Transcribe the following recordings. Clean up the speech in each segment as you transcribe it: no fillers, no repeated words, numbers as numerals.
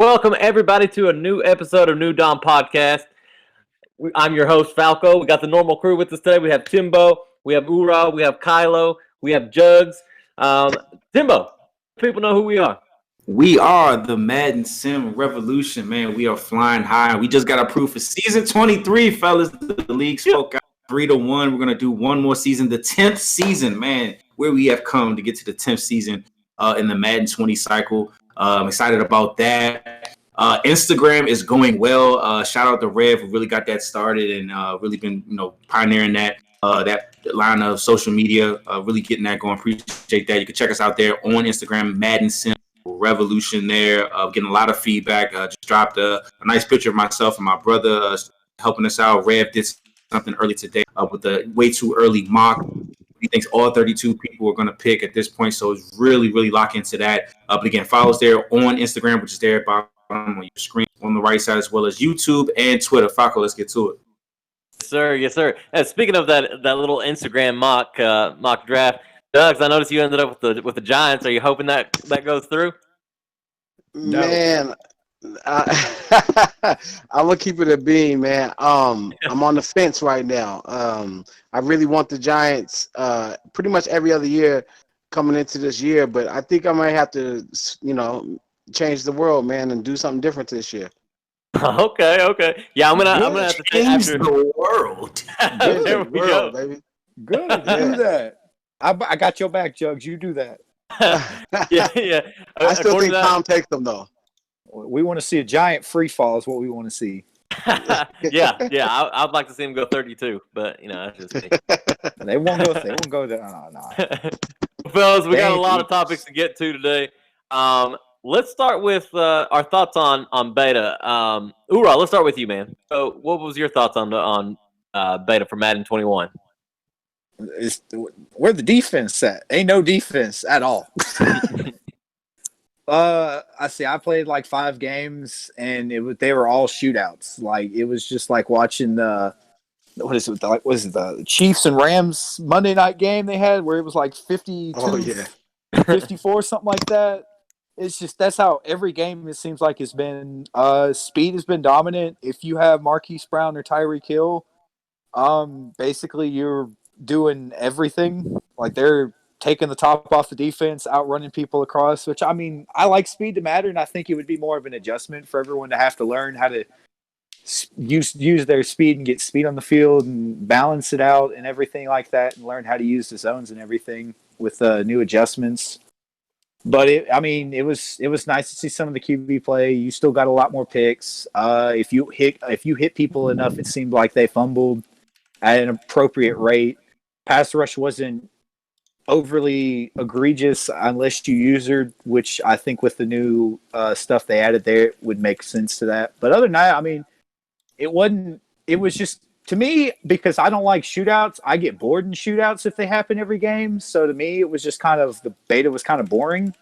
Welcome, everybody, to a new episode of New Dawn Podcast. I'm your host, Falco. We got the normal crew with us today. We have Timbo, we have Ura, we have Kylo, we have Jugs. Timbo, people know who we are. We are the Madden Sim Revolution, man. We are flying high. We just got approved for season 23, fellas. The league spoke out 3-1. We're going to do one more season, the 10th season, man, where we have come to get to the 10th season in the Madden 20 cycle. I'm excited about that. Instagram is going well. Shout out to Rev, who really got that started and really been, pioneering that line of social media, really getting that going. Appreciate that. You can check us out there on Instagram, Madden Sim Revolution there, getting a lot of feedback. Just dropped a nice picture of myself and my brother helping us out. Rev did something early today with a way too early mock. He thinks all 32 people are going to pick at this point, so it's really lock into that. But again, follow us there on Instagram, which is there bottom on your screen on the right side, as well as YouTube and Twitter. Falco, let's get to it. Yes, sir. And speaking of that little Instagram mock draft, Doug's, I noticed you ended up with the Giants. Are you hoping that goes through? No. Man, I'm gonna keep it a bean, man. I'm on the fence right now. I really want the Giants pretty much every other year coming into this year, but I think I might have to, change the world, man, and do something different this year. Okay. Yeah, I'm gonna have to change the world. There we go, baby. Good. Do that. I got your back, Jugs. You do that. Yeah. I still think Tom takes them though. We want to see a giant free fall. Is what we want to see. yeah. I'd like to see him go 32, but that's just me. They won't go. They won't go there. No. Fellas, we got a lot of topics to get to today. Let's start with our thoughts on Beta. Ura, let's start with you, man. So, what was your thoughts on Beta for Madden 21? Where the defense at? Ain't no defense at all. I played like 5 games, and they were all shootouts. Like it was just like watching the the Chiefs and Rams Monday night game they had, where it was like 52, 54, something like that. It's just that's how every game it seems like has been. Speed has been dominant. If you have Marquise Brown or Tyreek Hill, basically you're doing everything. Like they're taking the top off the defense, outrunning people across, which I like speed to matter, and I think it would be more of an adjustment for everyone to have to learn how to use their speed and get speed on the field and balance it out and everything like that, and learn how to use the zones and everything with new adjustments. But it was nice to see some of the QB play. You still got a lot more picks. If you hit people enough, it seemed like they fumbled at an appropriate rate. Pass rush wasn't overly egregious unless you usered, which I think with the new stuff they added there would make sense to that. But other than that, it wasn't. It was just, to me, because I don't like shootouts, I get bored in shootouts if they happen every game. So to me, it was just kind of, the beta was kind of boring,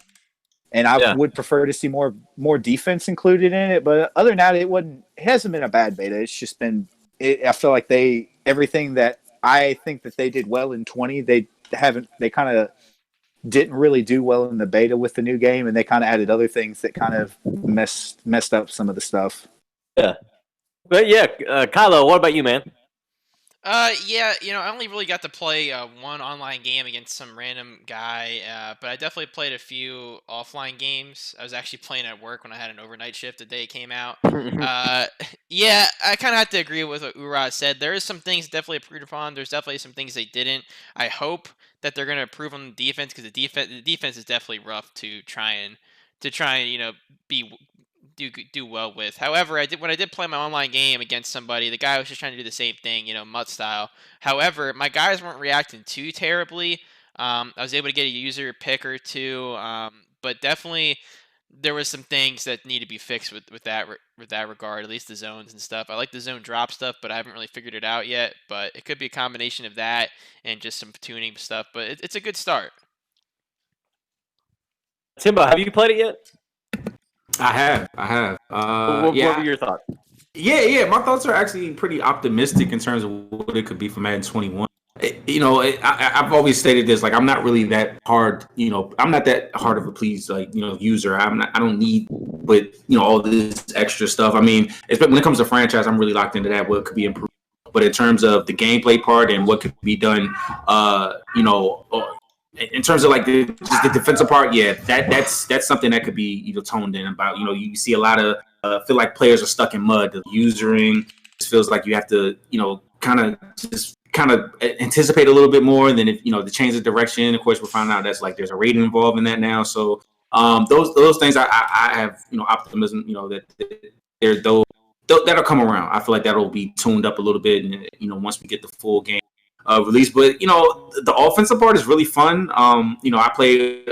and I would prefer to see more defense included in it. But other than that, it hasn't been a bad beta. It's just been, I feel like everything that I think that they did well in 20, they kind of didn't really do well in the beta with the new game, and they kind of added other things that kind of messed up some of the stuff. Yeah. But Kylo, what about you, man? I only really got to play one online game against some random guy, but I definitely played a few offline games. I was actually playing at work when I had an overnight shift the day it came out. I kind of have to agree with what Ura said. There is some things definitely improved upon. There's definitely some things they didn't. I hope that they're going to improve on the defense, because the defense is definitely rough to try and do well with. However, when I did play my online game against somebody, the guy was just trying to do the same thing, MUT style. However, my guys weren't reacting too terribly. I was able to get a user pick or two, but definitely there was some things that need to be fixed with that regard, at least the zones and stuff. I like the zone drop stuff, but I haven't really figured it out yet. But it could be a combination of that and just some tuning stuff. But it's a good start. Timbo, have you played it yet? I have. What were your thoughts? Yeah. My thoughts are actually pretty optimistic in terms of what it could be for Madden 21. I've always stated this. Like, I'm not really that hard. I'm not that hard of a please, like, user. I don't need, but all this extra stuff. I mean, when it comes to franchise, I'm really locked into that. What could be improved, but in terms of the gameplay part and what could be done, in terms of like just the defensive part, yeah, that's something that could be toned in about. You see a lot of feel like players are stuck in mud. The usering just feels like you have to kind of anticipate a little bit more. And then if to change the direction, of course, we're finding out that's like there's a rating involved in that now. So those things I have optimism that they're those that'll come around. I feel like that'll be tuned up a little bit, and once we get the full game release. But the offensive part is really fun. I played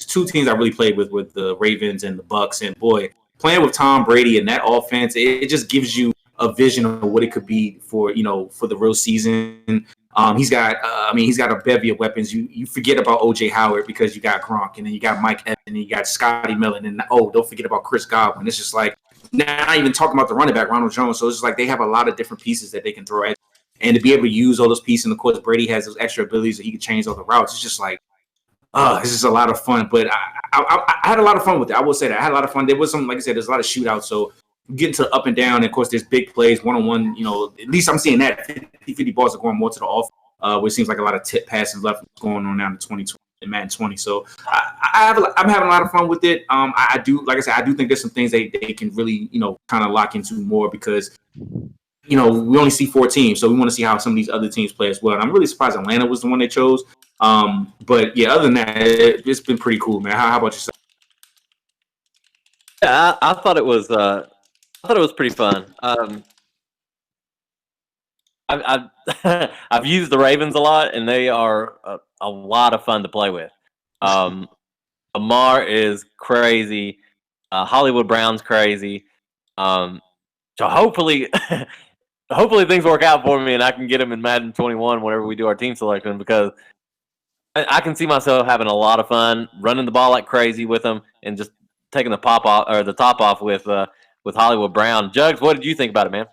two teams I really played with the Ravens and the Bucks, and boy, playing with Tom Brady and that offense, it just gives you a vision of what it could be for the real season. He's got a bevy of weapons. You forget about OJ Howard because you got Gronk, and then you got Mike Evans, and you got Scotty Miller, and don't forget about Chris Godwin. It's just like not even talking about the running back Ronald Jones. So it's just like they have a lot of different pieces that they can throw at. And to be able to use all those pieces, and of course Brady has those extra abilities that he can change all the routes. It's just like, it's just a lot of fun. But I had a lot of fun with it. I will say that I had a lot of fun. There was some, like I said, there's a lot of shootouts. So getting to up and down, and of course there's big plays, one-on-one. At least I'm seeing that 50 balls are going more to the off, where it seems like a lot of tip passes left going on now in 2020 and Madden 20. So I'm having a lot of fun with it. I do, like I said, I do think there's some things they can really kind of lock into more because. We only see 4 teams, so we want to see how some of these other teams play as well. And I'm really surprised Atlanta was the one they chose. But yeah, other than that, it's been pretty cool, man. How about yourself? Yeah, I thought it was. I thought it was pretty fun. I've used the Ravens a lot, and they are a lot of fun to play with. Lamar is crazy. Hollywood Brown's crazy. So hopefully things work out for me and I can get him in Madden 21 whenever we do our team selection, because I can see myself having a lot of fun running the ball like crazy with him and just taking the top off with Hollywood Brown. Jugs, what did you think about it, man?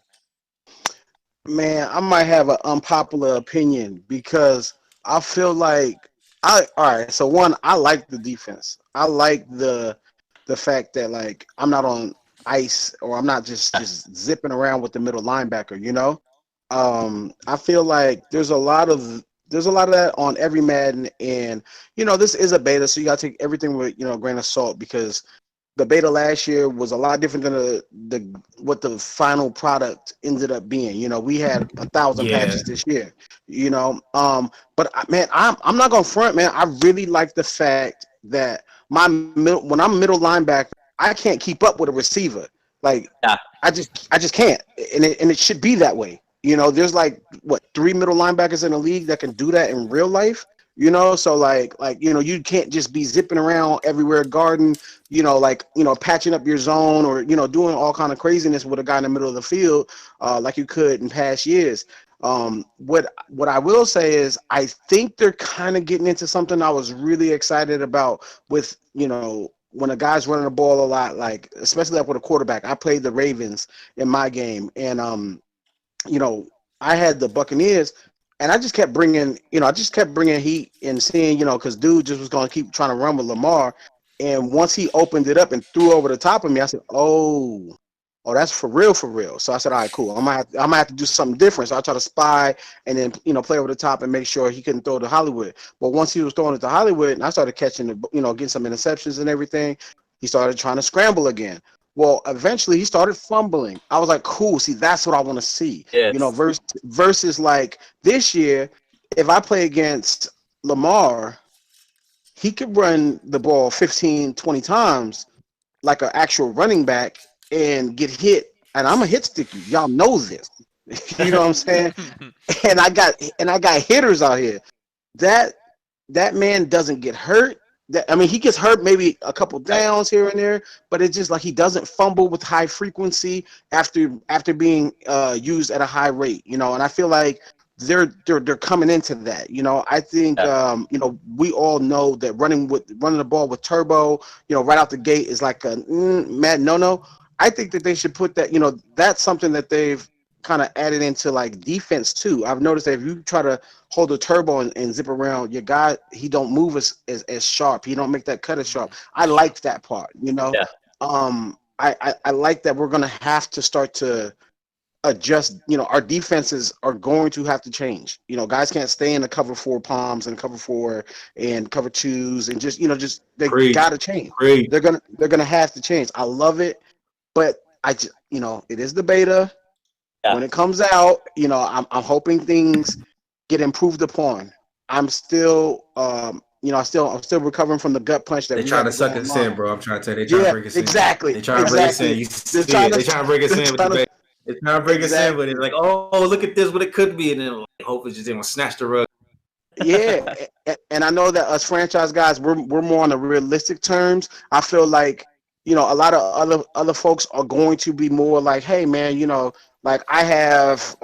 Man, I might have an unpopular opinion because I feel like all right. So one, I like the defense. I like the fact that like I'm not on ice or I'm not just zipping around with the middle linebacker. I feel like there's a lot of that on every Madden, and this is a beta, so you gotta take everything with a grain of salt, because the beta last year was a lot different than what the final product ended up being. We had 1,000 patches this year. But man, I'm not gonna front, man. I really like the fact that when I'm middle linebacker, I can't keep up with a receiver. Like I just can't, and it should be that way. There's like 3 middle linebackers in the league that can do that in real life. So like you can't just be zipping around everywhere guarding, patching up your zone or doing all kind of craziness with a guy in the middle of the field, like you could in past years. What I will say is I think they're kind of getting into something I was really excited about with when a guy's running the ball a lot, like especially like with a quarterback. I played the Ravens in my game, and I had the Buccaneers, and I just kept bringing heat and seeing, because dude just was going to keep trying to run with Lamar, and once he opened it up and threw over the top of me, I said, oh, that's for real. So I said, all right, cool. I might have to do something different. So I try to spy and then play over the top and make sure he couldn't throw to Hollywood. But once he was throwing it to Hollywood, and I started catching getting some interceptions and everything, he started trying to scramble again. Well, eventually he started fumbling. I was like, cool. See, that's what I want to see. Yes. Versus like this year, if I play against Lamar, he could run the ball 15, 20 times like an actual running back and get hit. And I'm a hit sticky. Y'all know this. You know what I'm saying? And I got hitters out here. That man doesn't get hurt. He gets hurt maybe a couple downs here and there, but it's just like he doesn't fumble with high frequency after being used at a high rate, and I feel like they're coming into that. I think we all know that running the ball with turbo, right out the gate is like a mad no. I think that they should put that, that's something that they've kind of added into like defense too. I've noticed that if you try to hold a turbo and zip around your guy, he don't move as sharp. He don't make that cut as sharp. I like that part, you know. Yeah. I like that we're gonna have to start to adjust. You know, our defenses are going to have to change. You know, guys can't stay in the cover 4 palms and cover 4 and cover 2s and just they gotta change. They're gonna have to change. I love it, but it is the beta. Yeah. When it comes out, I'm hoping things get improved upon. I'm still I'm still recovering from the gut punch that they we try had to go suck us online. in, bro. I'm trying to tell you, they try to bring us in. Exactly. They try to bring us in. You see it. They try to bring us in with the bait. They try to bring us in with it. Like, oh, look at this, what it could be, and then like, hopefully just didn't snatch the rug. Yeah, and I know that us franchise guys, we're more on the realistic terms. I feel like a lot of other folks are going to be more like, hey man, like I have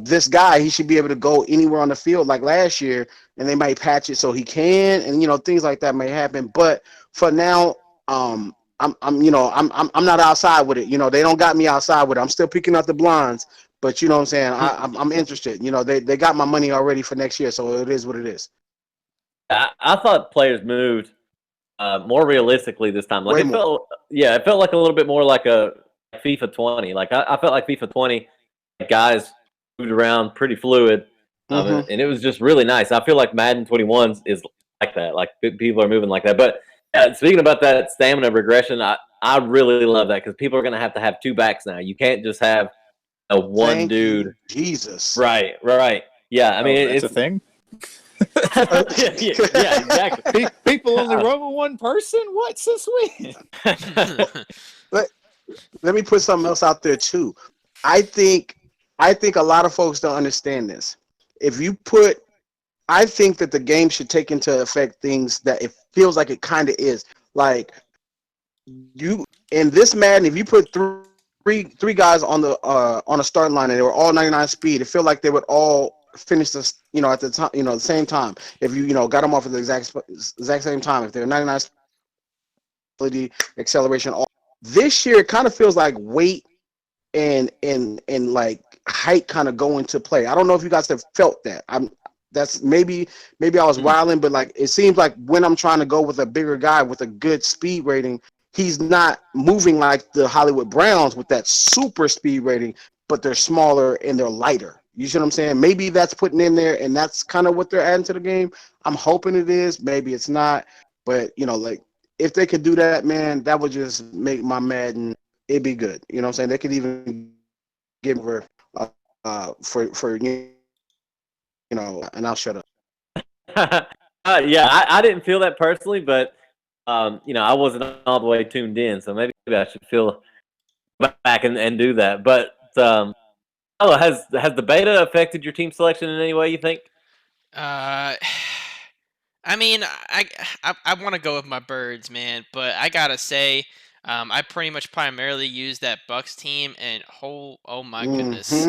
this guy, he should be able to go anywhere on the field like last year, and they might patch it so he can, and things like that may happen. But for now, I'm not outside with it. They don't got me outside with it. I'm still picking up the blinds. But you know what I'm saying? I'm interested. They got my money already for next year, so it is what it is. I thought players moved more realistically this time. Like it felt like a little bit more like a FIFA 20. Like I felt like FIFA 20 guys moved around pretty fluid, and it was just really nice. I feel like Madden 21 is like that. Like people are moving like that. But speaking about that stamina regression, I really love that because people are going to have 2 backs now. You can't just have one dude. Jesus. Right. Yeah, I mean it's a thing. yeah, exactly. People only run with one person. What since when? Let me put something else out there too. I think a lot of folks don't understand this. I think that the game should take into effect things that it feels like it kind of is. Like you in this Madden, if you put three guys on a starting line and they were all 99 speed, it felt like they would all finish this, at the time, the same time. If you got them off at the exact same time, if they're 99 speed, acceleration, all this year, it kind of feels like weight and like height kind of go into play. I don't know if you guys have felt that. That's maybe I was wilding, but like it seems like when I'm trying to go with a bigger guy with a good speed rating, he's not moving like the Hollywood Browns with that super speed rating, but they're smaller and they're lighter. You see what I'm saying? Maybe that's putting in there, and that's kind of what they're adding to the game. I'm hoping it is. Maybe it's not. But, like, if they could do that, man, that would just make my Madden, it'd be good. You know what I'm saying? They could even give over for and I'll shut up. I didn't feel that personally, but I wasn't all the way tuned in, so maybe I should feel back and do that. But has the beta affected your team selection in any way, you think? I mean, I want to go with my birds, man, but I gotta say, I pretty much primarily use that Bucks team, and oh my goodness.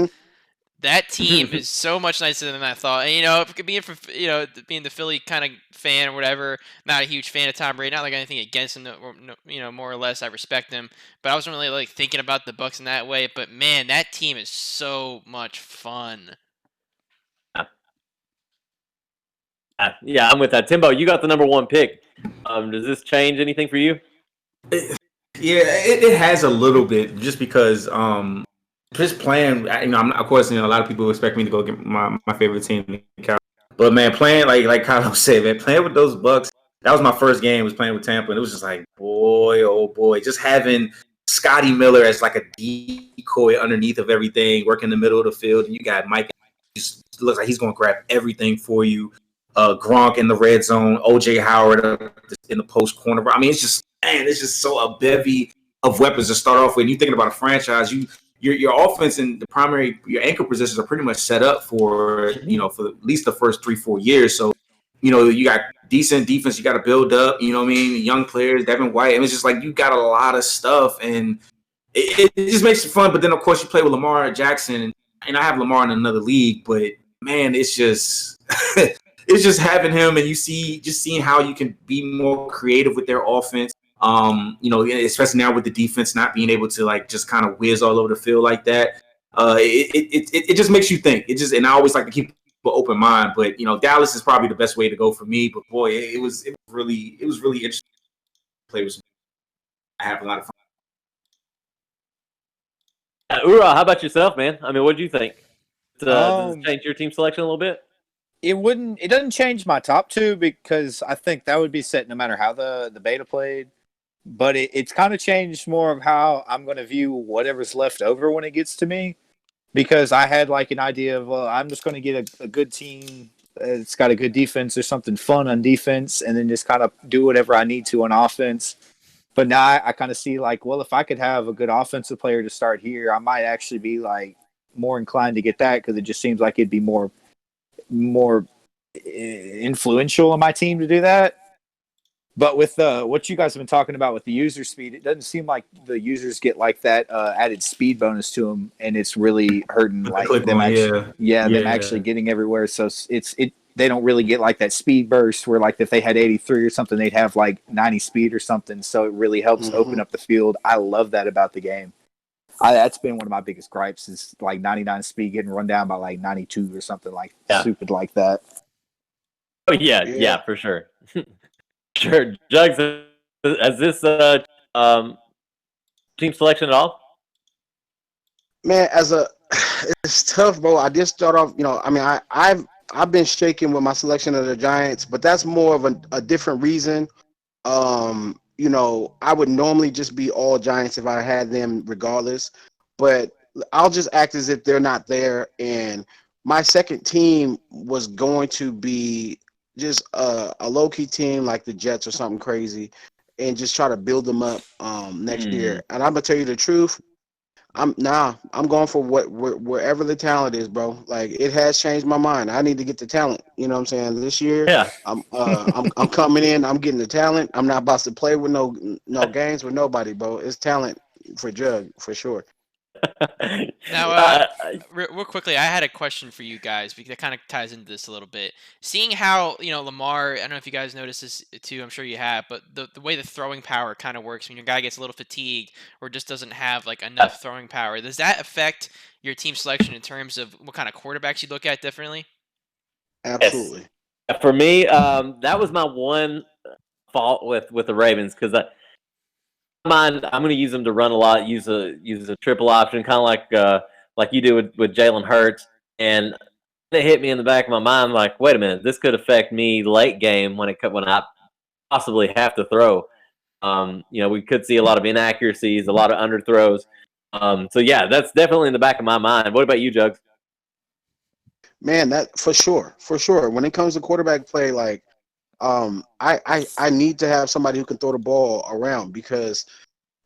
That team is so much nicer than I thought. And, being the Philly kind of fan or whatever, not a huge fan of Tom Brady. Not like anything against him, more or less. I respect him, but I wasn't really like thinking about the Bucks in that way. But man, that team is so much fun. Yeah, I'm with that. Timbo, you got the number 1 pick. Does this change anything for you? It has a little bit, just because just playing, of course, a lot of people expect me to go get my favorite team, but man, playing like Kylo said, man, playing with those Bucks, that was my first game. Was playing with Tampa, and it was just like, boy, oh boy, just having Scotty Miller as like a decoy underneath of everything, working in the middle of the field, and you got Mike, just looks like he's going to grab everything for you. Gronk in the red zone, OJ Howard in the post corner. I mean, it's just so a bevy of weapons to start off with. And you thinking about a franchise, your offense and your anchor positions are pretty much set up for for at least the first 3-4 years. So you got decent defense, you got to build up. You know what I mean? Young players, Devin White. And it's just like you got a lot of stuff, and it just makes it fun. But then of course you play with Lamar Jackson, and I have Lamar in another league, but man, it's just. It's just having him, and seeing how you can be more creative with their offense. Especially now with the defense not being able to like just kind of whiz all over the field like that. it just makes you think. And I always like to keep an open mind. But Dallas is probably the best way to go for me. But boy, it was really interesting to play with some. I have a lot of fun. Ura, how about yourself, man? I mean, what do you think? Does it change your team selection a little bit? It doesn't change my top two because I think that would be set no matter how the beta played. But it's kind of changed more of how I'm going to view whatever's left over when it gets to me. Because I had like an idea of, I'm just going to get a good team. It's got a good defense or something fun on defense, and then just kind of do whatever I need to on offense. But now I kind of see like, well, if I could have a good offensive player to start here, I might actually be like more inclined to get that because it just seems like it'd be more influential on my team to do that. But with what you guys have been talking about with the user speed, it doesn't seem like the users get like that added speed bonus to them, and it's really hurting like them actually getting everywhere. So they don't really get like that speed burst where like if they had 83 or something, they'd have like 90 speed or something. So it really helps open up the field. I love that about the game. That's been one of my biggest gripes is like 99 speed getting run down by like 92 or something like stupid like that. Oh yeah, for sure. Sure, Jugs, has this team selection at all? Man, it's tough, bro. I did start off, I mean, I've been shaking with my selection of the Giants, but that's more of a different reason. I would normally just be all Giants if I had them regardless, but I'll just act as if they're not there. And my second team was going to be just a low-key team like the Jets or something crazy and just try to build them up next year. And I'm going to tell you the truth. I'm going for wherever the talent is, bro. Like, it has changed my mind. I need to get the talent. You know what I'm saying? This year, I'm coming in. I'm getting the talent. I'm not about to play with no games with nobody, bro. It's talent for Jug, for sure. Now, real quickly, I had a question for you guys because it kind of ties into this a little bit. Seeing how Lamar, I don't know if you guys noticed this too. I'm sure you have, but the way the throwing power kind of works when your guy gets a little fatigued or just doesn't have like enough throwing power, does that affect your team selection in terms of what kind of quarterbacks you look at differently? Absolutely. Yes. For me, that was my one fault with the Ravens because I'm going to use them to run a lot, use a triple option, kind of like you do with Jalen Hurts, and it hit me in the back of my mind like, wait a minute, this could affect me late game when I possibly have to throw. We could see a lot of inaccuracies, a lot of underthrows. So yeah, that's definitely in the back of my mind. What about you, Jugs? Man, that for sure. When it comes to quarterback play, like, I need to have somebody who can throw the ball around because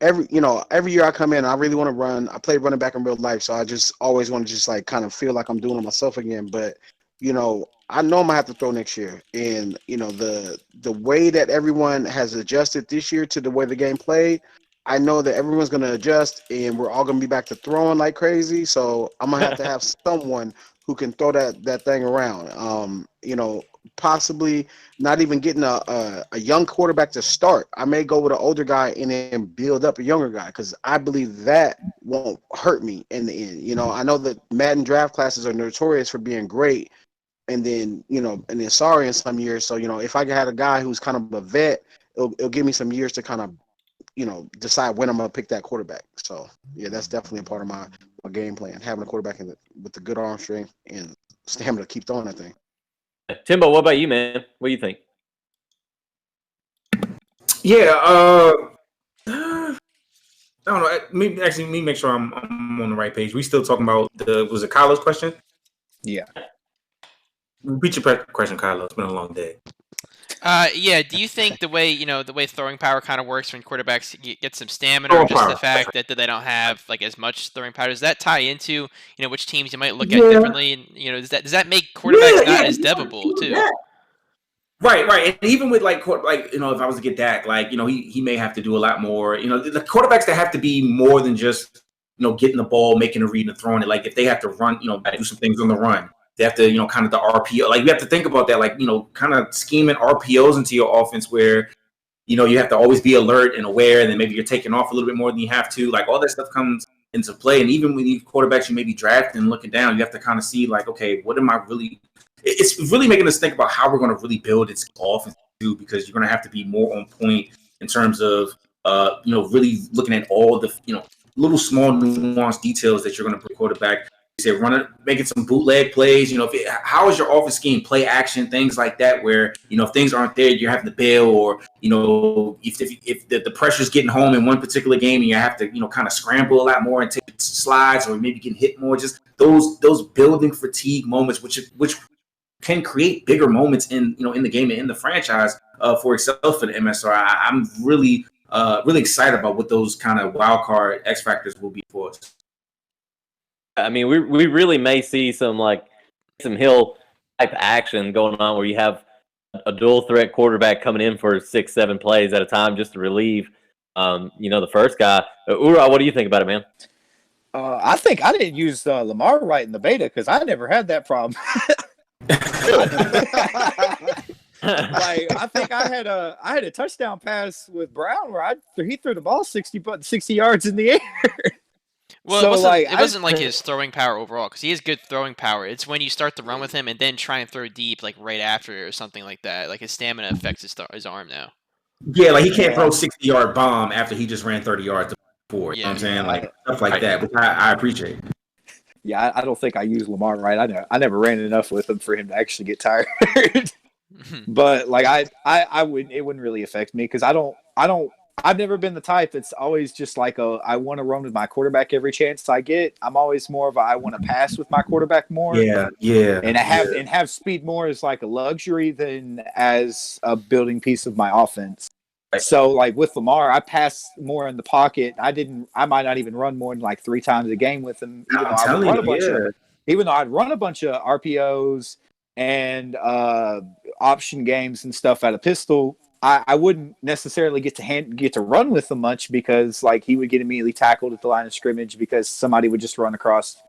every year I come in, I really want to run. I played running back in real life, so I just always want to just like kind of feel like I'm doing it myself again. But I know I'm gonna have to throw next year, and the way that everyone has adjusted this year to the way the game played, I know that everyone's gonna adjust, and we're all gonna be back to throwing like crazy. So I'm gonna have to have someone who can throw that thing around. Possibly not even getting a young quarterback to start. I may go with an older guy and then build up a younger guy because I believe that won't hurt me in the end. I know that Madden draft classes are notorious for being great and then sorry in some years. So, if I had a guy who's kind of a vet, it'll give me some years to kind of, decide when I'm going to pick that quarterback. So, yeah, that's definitely a part of my game plan, having a quarterback with the good arm strength and stamina to keep throwing that thing. Timbo, what about you, man? What do you think? Yeah, I don't know. Let me make sure I'm on the right page. We still talking about was it Kylo's question? Yeah. Repeat your question, Kylo. It's been a long day. Yeah. Do you think the way throwing power kind of works when quarterbacks get some stamina, or just the fact that they don't have like as much throwing power, does that tie into which teams you might look at differently? And does that make quarterbacks not as devable too? Yeah. Right. And even with like if I was to get Dak, like he may have to do a lot more. The quarterbacks that have to be more than just getting the ball, making a read, and throwing it. Like if they have to run, do some things on the run. They have to, kind of the RPO. Like, we have to think about that, like, kind of scheming RPOs into your offense where, you have to always be alert and aware, and then maybe you're taking off a little bit more than you have to. Like, all that stuff comes into play. And even when you quarterbacks you may be drafting and looking down, you have to kind of see like, okay, what am I really? It's really making us think about how we're going to really build its offense too, because you're going to have to be more on point in terms of really looking at all the little small nuanced details that you're going to put quarterback. You said making some bootleg plays. How is your offense scheme, play action, things like that, where if things aren't there, you're having to bail, or if the pressure's getting home in one particular game and you have to kind of scramble a lot more and take slides, or maybe getting hit more. Just those building fatigue moments, which can create bigger moments in the game and in the franchise for itself for the MSR. I'm really excited about what those kind of wild card X factors will be for us. I mean, we really may see some Hill type action going on where you have a dual threat quarterback coming in for 6-7 plays at a time just to relieve the first guy. Ura, what do you think about it, man? I think I didn't use Lamar right in the beta because I never had that problem. I think I had a touchdown pass with Brown where he threw the ball 60 yards in the air. Well, so it wasn't like his throwing power overall, because he has good throwing power. It's when you start to run with him and then try and throw deep like right after or something like that. Like his stamina affects his arm now. Yeah, like he can't throw 60-yard bomb after he just ran 30 yards before. You know what I'm saying? Like stuff like that, which I appreciate. Yeah, I don't think I used Lamar right. I never ran enough with him for him to actually get tired. But I wouldn't. It wouldn't really affect me because I've never been the type that's always just like I want to run with my quarterback every chance I get. I'm always more of I want to pass with my quarterback more. Yeah. And have speed more as like a luxury than as a building piece of my offense. So like with Lamar, I pass more in the pocket. I might not even run more than like 3 times a game with him, even though I'd run a bunch of RPOs and option games and stuff out of pistol. I wouldn't necessarily get to run with him much because like he would get immediately tackled at the line of scrimmage because somebody would just run across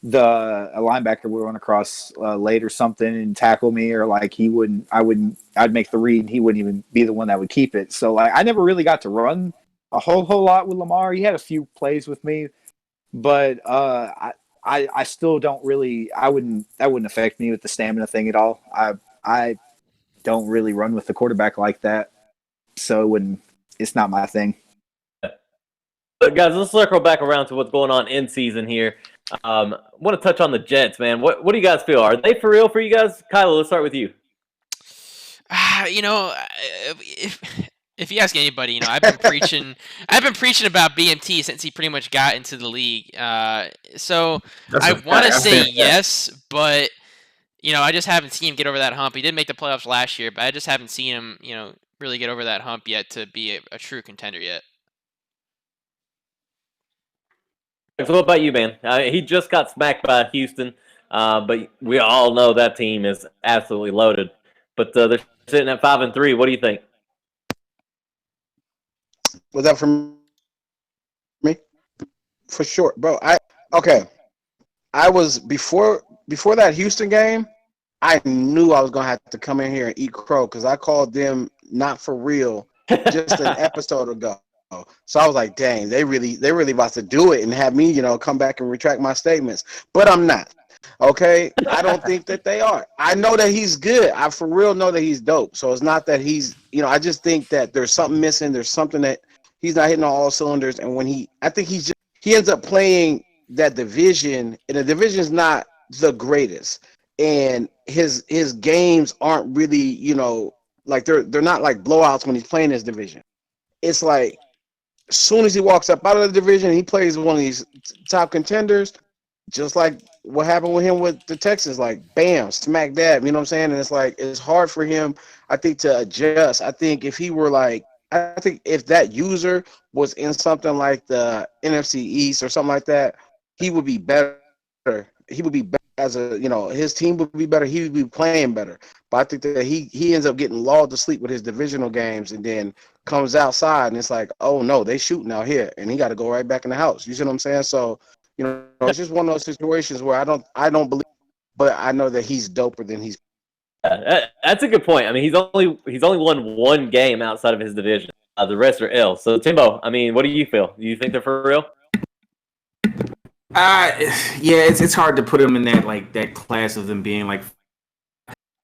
a linebacker would run across late or something and tackle me, or like I'd make the read and he wouldn't even be the one that would keep it. So like I never really got to run a whole lot with Lamar. He had a few plays with me, but I still don't really. That wouldn't affect me with the stamina thing at all. I don't really run with the quarterback like that, so it's not my thing. But guys, let's circle back around to what's going on in season here. I want to touch on the Jets, man. What do you guys feel? Are they for real for you guys? Kylo, let's start with you. If you ask anybody, I've been preaching about BMT since he pretty much got into the league. So I want to say yes, but I just haven't seen him get over that hump. He did make the playoffs last year, but I just haven't seen him, really get over that hump yet to be a true contender yet. So what about you, man? He just got smacked by Houston, but we all know that team is absolutely loaded. But they're sitting at 5-3. What do you think? Was that from me? For sure, bro. I was before that Houston game. I knew I was gonna have to come in here and eat crow because I called them not for real just an episode ago. So I was like, dang, they really about to do it and have me, come back and retract my statements. But I'm not. Okay? I don't think that they are. I know that he's good. I for real know that he's dope. So it's not that he's, I just think that there's something missing. There's something that he's not hitting on all cylinders. And when he ends up playing that division, and the division is not the greatest. And his games aren't really, like they're not like blowouts when he's playing this division. It's like as soon as he walks up out of the division, he plays one of these top contenders, just like what happened with him with the Texans, like bam, smack dab, you know what I'm saying? And it's like it's hard for him, I think, to adjust. I think if that user was in something like the NFC East or something like that, he would be better. He would be better as his team would be better. He would be playing better. But I think that he ends up getting lulled to sleep with his divisional games and then comes outside and it's like, oh no, they shooting out here and he got to go right back in the house. You see what I'm saying? So, it's just one of those situations where I don't believe, but I know that he's doper than he's. That's a good point. I mean, he's only won one game outside of his division. The rest are L. So Timbo, I mean, what do you feel? Do you think they're for real? Yeah, it's hard to put them in that class of them being like.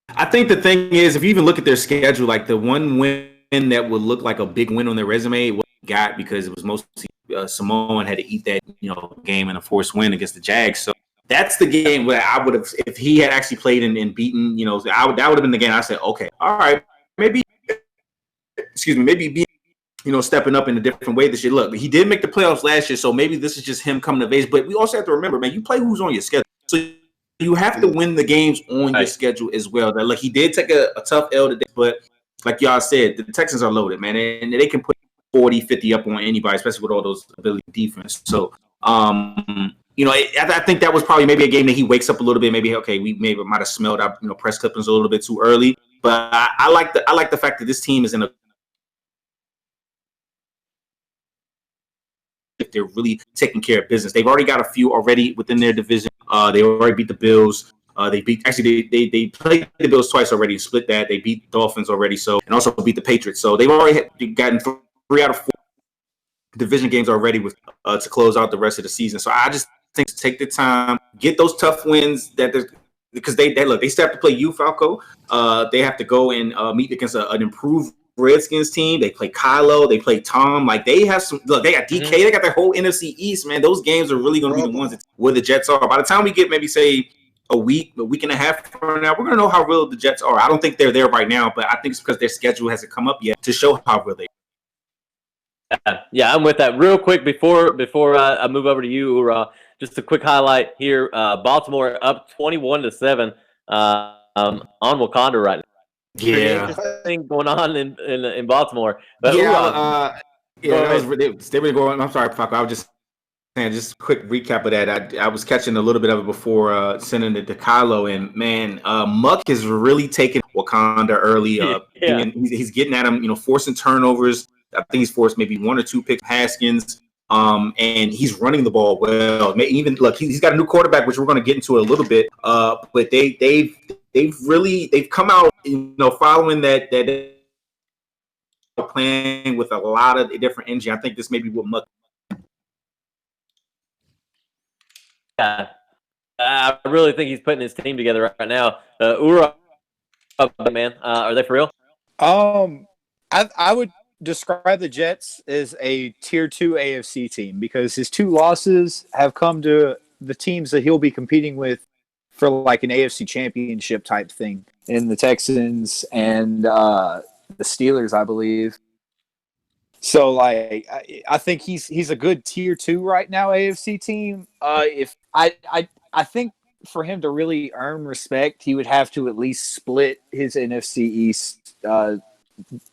I think the thing is, if you even look at their schedule, like the one win that would look like a big win on their resume, what they got because it was mostly Samoan had to eat that game in a forced win against the Jags. So that's the game where I would have, if he had actually played and beaten, that would have been the game. I said, okay, all right, maybe, maybe be. Stepping up in a different way this year. Look, he did make the playoffs last year, so maybe this is just him coming of age. But we also have to remember, man, you play who's on your schedule. So you have to win the games on your schedule as well. That, he did take a tough L today, but like y'all said, the Texans are loaded, man, and they can put 40, 50 up on anybody, especially with all those ability defense. So, I think that was probably maybe a game that he wakes up a little bit. Maybe, okay, we might have smelled out, press clippings a little bit too early. But I like the fact that this team is in a if they're really taking care of business. They've already got a few already within their division. They already beat the Bills. They played the Bills twice already and split that. They beat the Dolphins already, and also beat the Patriots. So they've already gotten 3 out of 4 division games already with to close out the rest of the season. So I just think to take the time, get those tough wins because they still have to play you, Falco. They have to go and meet against an improved Redskins team. They play Kylo, they play Tom. Like, they have some. Look, they got DK. They got their whole NFC East, man. Those games are really going to be the ones where the Jets are. By the time we get maybe say a week and a half from now, we're going to know how real the Jets are. I don't think they're there right now, but I think it's because their schedule hasn't come up yet to show how real they are. Yeah, I'm with that. Real quick before I move over to you, Ura, just a quick highlight here. Baltimore up 21-7 on Wakanda right now. Yeah, interesting going on in Baltimore. But they were going. I'm sorry, Paco. I was just saying, just a quick recap of that. I was catching a little bit of it before sending it to Kylo, and man, Muck is really taking Wakanda early. He's getting at him, forcing turnovers. I think he's forced maybe 1 or 2 picks. Haskins. And he's running the ball well. Even look, he's got a new quarterback, which we're going to get into a little bit. But they've come out, following that playing with a lot of different energy. I think this may be what Muck. Yeah, I really think he's putting his team together right now. Ura, man, are they for real? I would describe the Jets as a tier 2 AFC team because his 2 losses have come to the teams that he'll be competing with for like an AFC championship type thing in the Texans and the Steelers, I believe. So like I think he's a good tier 2 right now AFC team. If I think for him to really earn respect, he would have to at least split his NFC East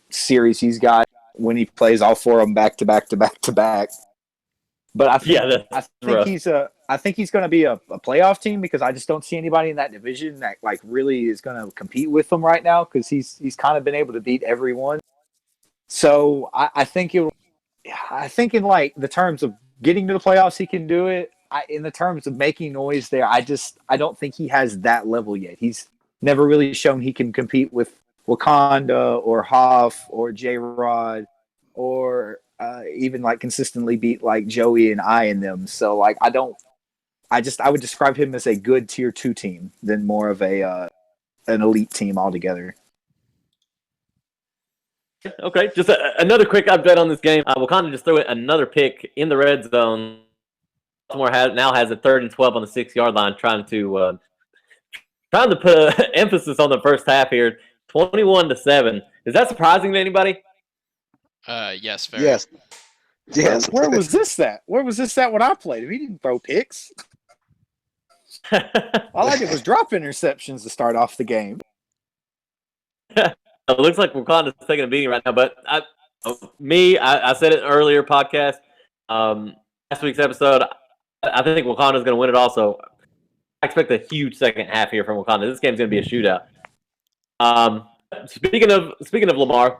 series he's got when he plays all 4 of them back to back to back to back. But I think he's going to be a playoff team because I just don't see anybody in that division that like really is going to compete with them right now because he's kind of been able to beat everyone. So I think in like the terms of getting to the playoffs, he can do it. In the terms of making noise there, I don't think he has that level yet. He's never really shown he can compete with Wakanda or Hoff or J-Rod or even like consistently beat like Joey and I in them. So like I would describe him as a good tier 2 team than more of an elite team altogether. Okay, just another quick update on this game. Wakanda just threw another pick in the red zone. Baltimore now has a 3rd and 12 on the 6-yard line, trying to put emphasis on the first half here. 21-7. Is that surprising to anybody? Yes, very. Yes. Where was this at? Where was this at when I played? He didn't throw picks. All I did was drop interceptions to start off the game. It looks like Wakanda's taking a beating right now, but I said it earlier podcast, last week's episode. I think Wakanda's going to win it also. I expect a huge second half here from Wakanda. This game's going to be a shootout. Speaking of Lamar,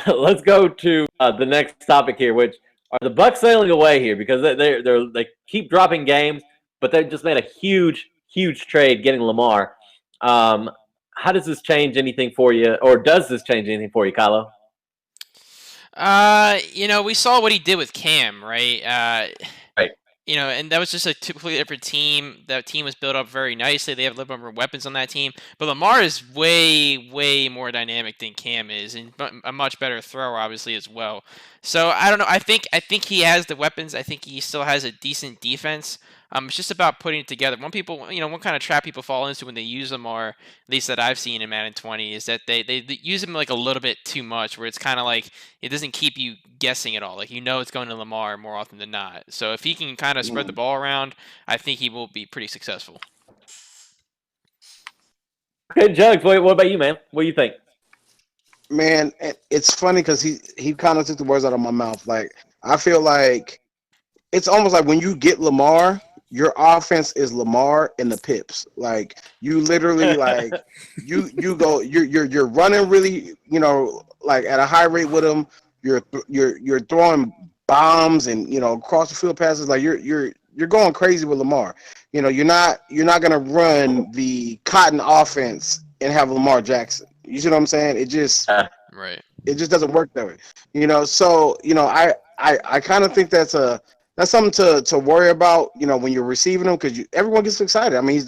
let's go to the next topic here, which are the Bucs sailing away here because they keep dropping games, but they just made a huge trade getting Lamar. How does this change anything for you, or does this change anything for you, Kylo? We saw what he did with Cam, right? Right. and that was just a completely different team. That team was built up very nicely. They have a little bit more weapons on that team. But Lamar is way, way more dynamic than Cam is, and a much better thrower, obviously, as well. So I don't know. I think he has the weapons. I think he still has a decent defense. It's just about putting it together. One kind of trap people fall into when they use Lamar, at least that I've seen in Madden 20, is that they use him like a little bit too much, where it's kind of like it doesn't keep you guessing at all. Like it's going to Lamar more often than not. So if he can kind of spread the ball around, I think he will be pretty successful. Okay, Jugs, what about you, man? What do you think? Man, it's funny because he kind of took the words out of my mouth. Like, I feel like it's almost like when you get Lamar, your offense is Lamar and the Pips. Like, you literally like you're running really, like at a high rate with him. You're throwing bombs and across the field passes. Like you're going crazy with Lamar. You're not gonna run the Cotton offense and have Lamar Jackson. You see what I'm saying? It just right. It just doesn't work that way. So I kind of think that's something to worry about. When you're receiving him, because everyone gets excited. I mean, he's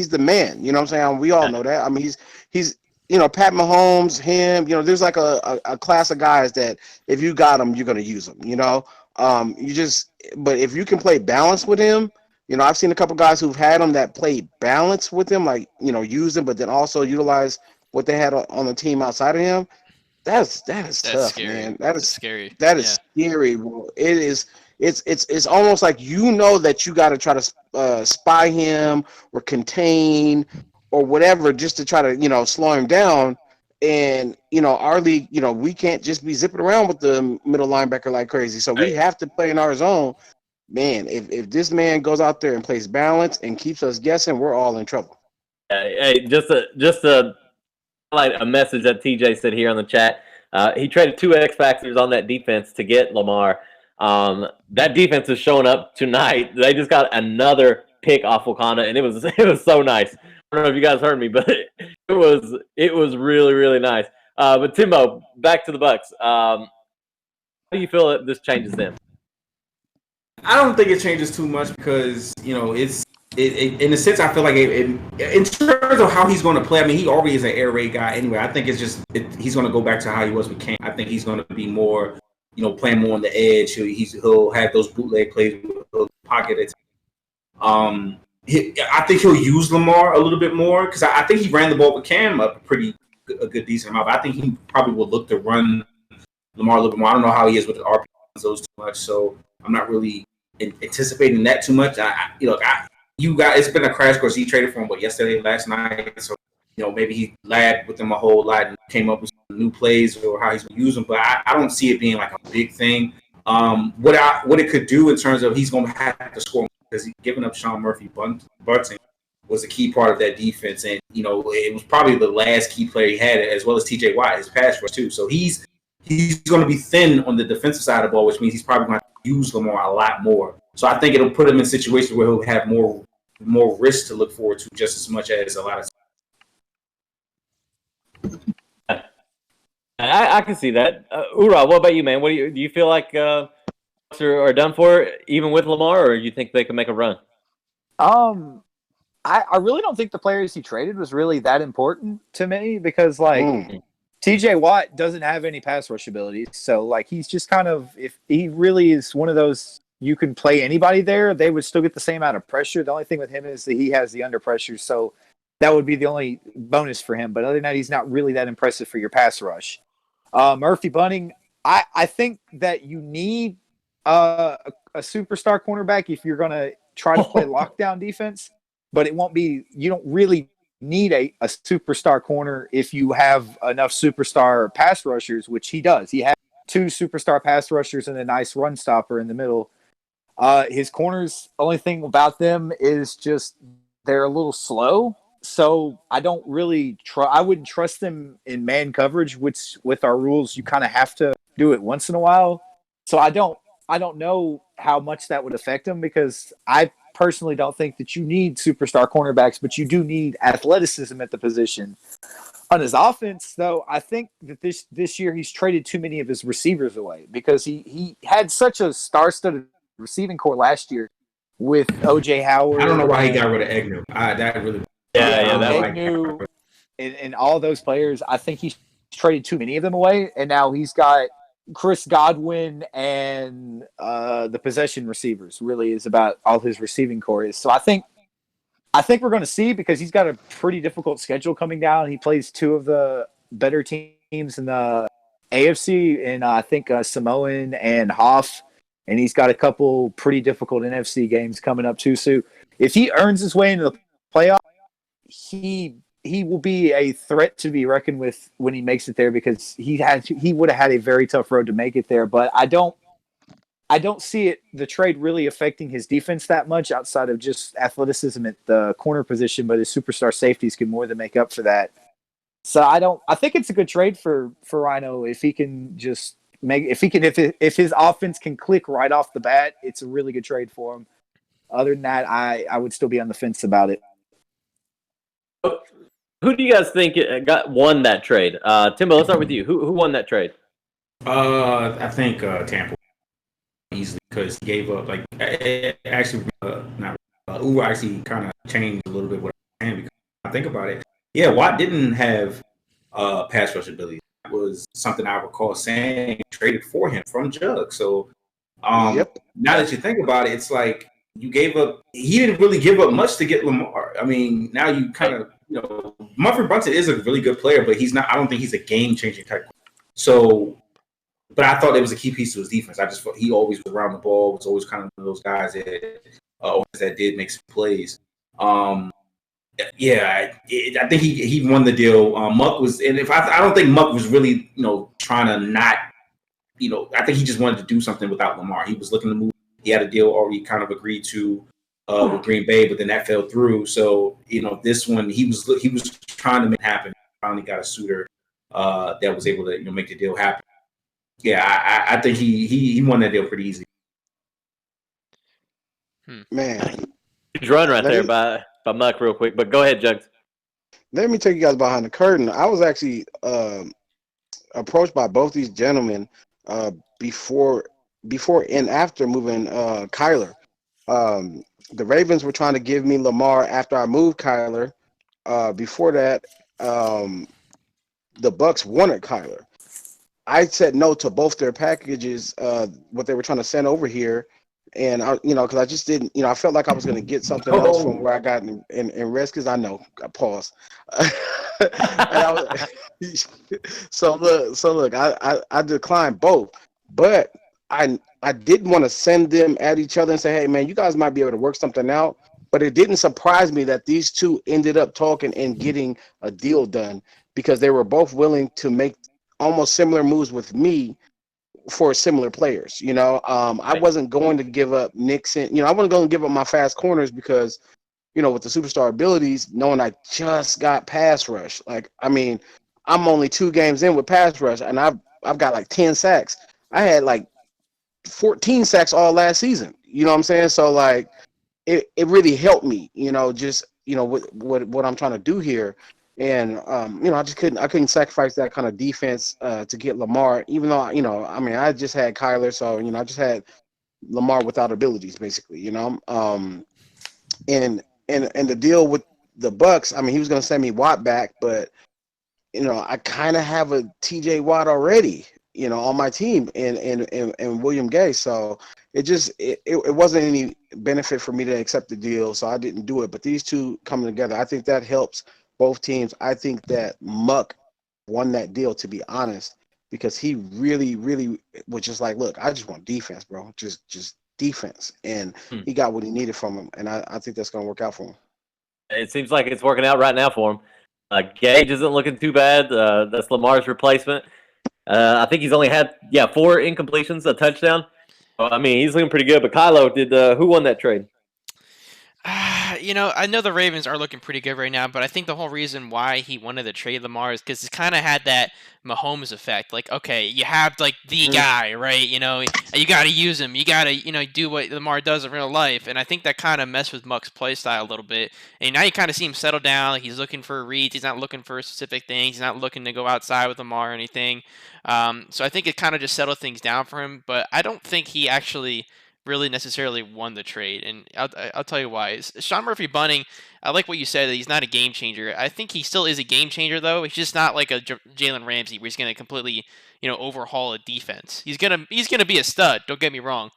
the man. You know what I'm saying? We all know that. I mean, he's Pat Mahomes, him. There's like a class of guys that if you got them, you're gonna use them. But if you can play balance with him. I've seen a couple guys who've had him that play balance with him, like, use him, but then also utilize what they had on the team outside of him. That's tough, scary. Man. That's scary. That is scary, bro. It is. It's almost like that you got to try to spy him or contain or whatever just to try to slow him down. And our league, we can't just be zipping around with the middle linebacker like crazy. So we have to play in our zone. Man, if this man goes out there and plays balance and keeps us guessing, we're all in trouble. Hey, just to highlight a message that TJ said here on the chat. He traded 2 X factors on that defense to get Lamar. That defense is showing up tonight. They just got another pick off Wakanda, and it was so nice. I don't know if you guys heard me, but it was really, really nice. But Timbo, back to the Bucks. How do you feel that this changes them? I don't think it changes too much because it's in a sense I feel like in terms of how he's going to play. I mean, he already is an air raid guy anyway. I think it's just he's going to go back to how he was with Cam. I think he's going to be more, playing more on the edge. He'll have those bootleg plays with the pocket attacks. I think he'll use Lamar a little bit more because I think he ran the ball with Cam a good decent amount. But I think he probably will look to run Lamar a little bit more. I don't know how he is with the RPOs those too much, so I'm not really anticipating that too much. It's been a crash course. He traded for him last night. So maybe he lagged with him a whole lot and came up with some new plays or how he's going to use them. But I don't see it being like a big thing. What it could do in terms of he's going to have to score because he's giving up Sean Murphy bunting was a key part of that defense, and it was probably the last key player he had, as well as TJ Watt, his pass rush too. So he's going to be thin on the defensive side of the ball, which means he's probably going to use Lamar a lot more. So I think it'll put him in situations where he'll have more risk to look forward to just as much as a lot of. I can see that. Ura, what about you, man? Do you feel like are done for even with Lamar, or do you think they can make a run? I really don't think the players he traded was really that important to me because TJ Watt doesn't have any pass rush abilities. So he's just kind of, if he really is one of those, you can play anybody there, they would still get the same amount of pressure. The only thing with him is that he has the under pressure. So that would be the only bonus for him. But other than that, he's not really that impressive for your pass rush. Murphy Bunting, I think that you need a superstar cornerback if you're going to try to play lockdown defense. But you don't really need a superstar corner if you have enough superstar pass rushers, which he does. He has 2 superstar pass rushers and a nice run stopper in the middle. His corners, only thing about them is just they're a little slow. So I don't really I wouldn't trust them in man coverage, which with our rules, you kind of have to do it once in a while. So I don't know how much that would affect him because I personally don't think that you need superstar cornerbacks, but you do need athleticism at the position. On his offense, though, I think that this year he's traded too many of his receivers away because he had such a star-studded receiving core last year with OJ Howard. I don't know why he got rid of Agnew. That really. Agnew and all those players. I think he's traded too many of them away, and now he's got Chris Godwin and the possession receivers. Really, is about all his receiving core is. So I think we're going to see, because he's got a pretty difficult schedule coming down. He plays two of the better teams in the AFC, and I think Samoan and Hoff, and he's got a couple pretty difficult NFC games coming up too. So if he earns his way into the playoff, he will be a threat to be reckoned with when he makes it there, because he would have had a very tough road to make it there. But I don't see the trade really affecting his defense that much, outside of just athleticism at the corner position. But his superstar safeties can more than make up for that. So I think it's a good trade for Rhino if he can just if his offense can click right off the bat. It's a really good trade for him. Other than that, I would still be on the fence about it. Who do you guys think won that trade? Timbo, let's start with you. Who won that trade? I think Tampa easily, because he gave up. Like, actually, not Uber actually kind of changed a little bit what I'm saying, because I think about it. Yeah, Watt didn't have pass rush ability. That was something I recall saying traded for him from Jug. So now that you think about it, it's like you gave up. He didn't really give up much to get Lamar. I mean, now you kind of, Mufford Brunson is a really good player, but he's not. I don't think he's a game-changing type. So, but I thought it was a key piece to his defense. I just thought he always was around the ball. Was always kind of one of those guys that did make some plays. I think he won the deal. Muck was, and I don't think Muck was really, trying to not, I think he just wanted to do something without Lamar. He was looking to move. He had a deal already kind of agreed to with Green Bay, but then that fell through. So, this one he was trying to make it happen. Finally got a suitor that was able to make the deal happen. Yeah, I think he won that deal pretty easy. Man, huge run right there by Muck real quick, but go ahead, Jugs. Let me take you guys behind the curtain. I was actually approached by both these gentlemen before and after moving Kyler. The Ravens were trying to give me Lamar after I moved Kyler. Before that, the Bucks wanted Kyler. I said no to both their packages, what they were trying to send over here. And because I just didn't, I felt like I was going to get something else from where I got in Redskins. I know, I paused. So look, I declined both, but I didn't want to send them at each other and say, hey man, you guys might be able to work something out. But it didn't surprise me that these two ended up talking and getting a deal done, because they were both willing to make almost similar moves with me for similar players. I wasn't going to give up Nixon. I wasn't going to give up my fast corners because, with the superstar abilities, knowing I just got pass rush. Like, I mean, I'm only 2 games in with pass rush, and I've got like 10 sacks. I had like 14 sacks all last season. You know what I'm saying? So like, it really helped me. Just with what I'm trying to do here. And I couldn't sacrifice that kind of defense to get Lamar, even though I just had Kyler, so I just had Lamar without abilities, basically. And the deal with the Bucks, I mean, he was going to send me Watt back, but I kind of have a TJ Watt already, on my team, and William Gay, so it wasn't any benefit for me to accept the deal, so I didn't do it. But these two coming together, I think that helps both teams. I think that Muck won that deal, to be honest, because he really, really was just like, look, I just want defense, bro. Just defense. And he got what he needed from him. And I think that's going to work out for him. It seems like it's working out right now for him. Gage isn't looking too bad. That's Lamar's replacement. I think he's only had, 4 incompletions, a touchdown. I mean, he's looking pretty good. But Kylo, who won that trade? I know the Ravens are looking pretty good right now, but I think the whole reason why he wanted to trade Lamar is because he kind of had that Mahomes effect. Like, okay, you have like the guy, right? You got to use him. You got to, do what Lamar does in real life. And I think that kind of messed with Muck's play style a little bit. And now you kind of see him settle down. Like, he's looking for reads. He's not looking for specific things. He's not looking to go outside with Lamar or anything. So I think it kind of just settled things down for him. But I don't think he actually really necessarily won the trade, and I'll tell you why. Sean Murphy-Bunting, I like what you said that he's not a game changer. I think he still is a game changer though. He's just not like a Jalen Ramsey where he's going to completely overhaul a defense. He's gonna be a stud. Don't get me wrong.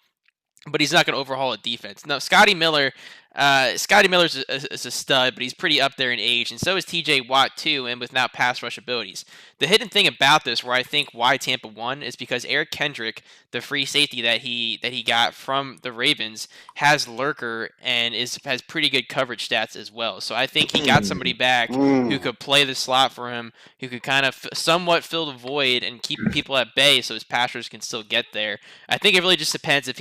But he's not going to overhaul a defense. No, Scotty Miller's is a stud, but he's pretty up there in age, and so is T.J. Watt too, and with now pass rush abilities. The hidden thing about this, where I think why Tampa won, is because Eric Kendrick, the free safety that he got from the Ravens, has lurker and has pretty good coverage stats as well. So I think he got somebody back who could play the slot for him, who could kind of somewhat fill the void and keep people at bay, so his pass rush can still get there. I think it really just depends if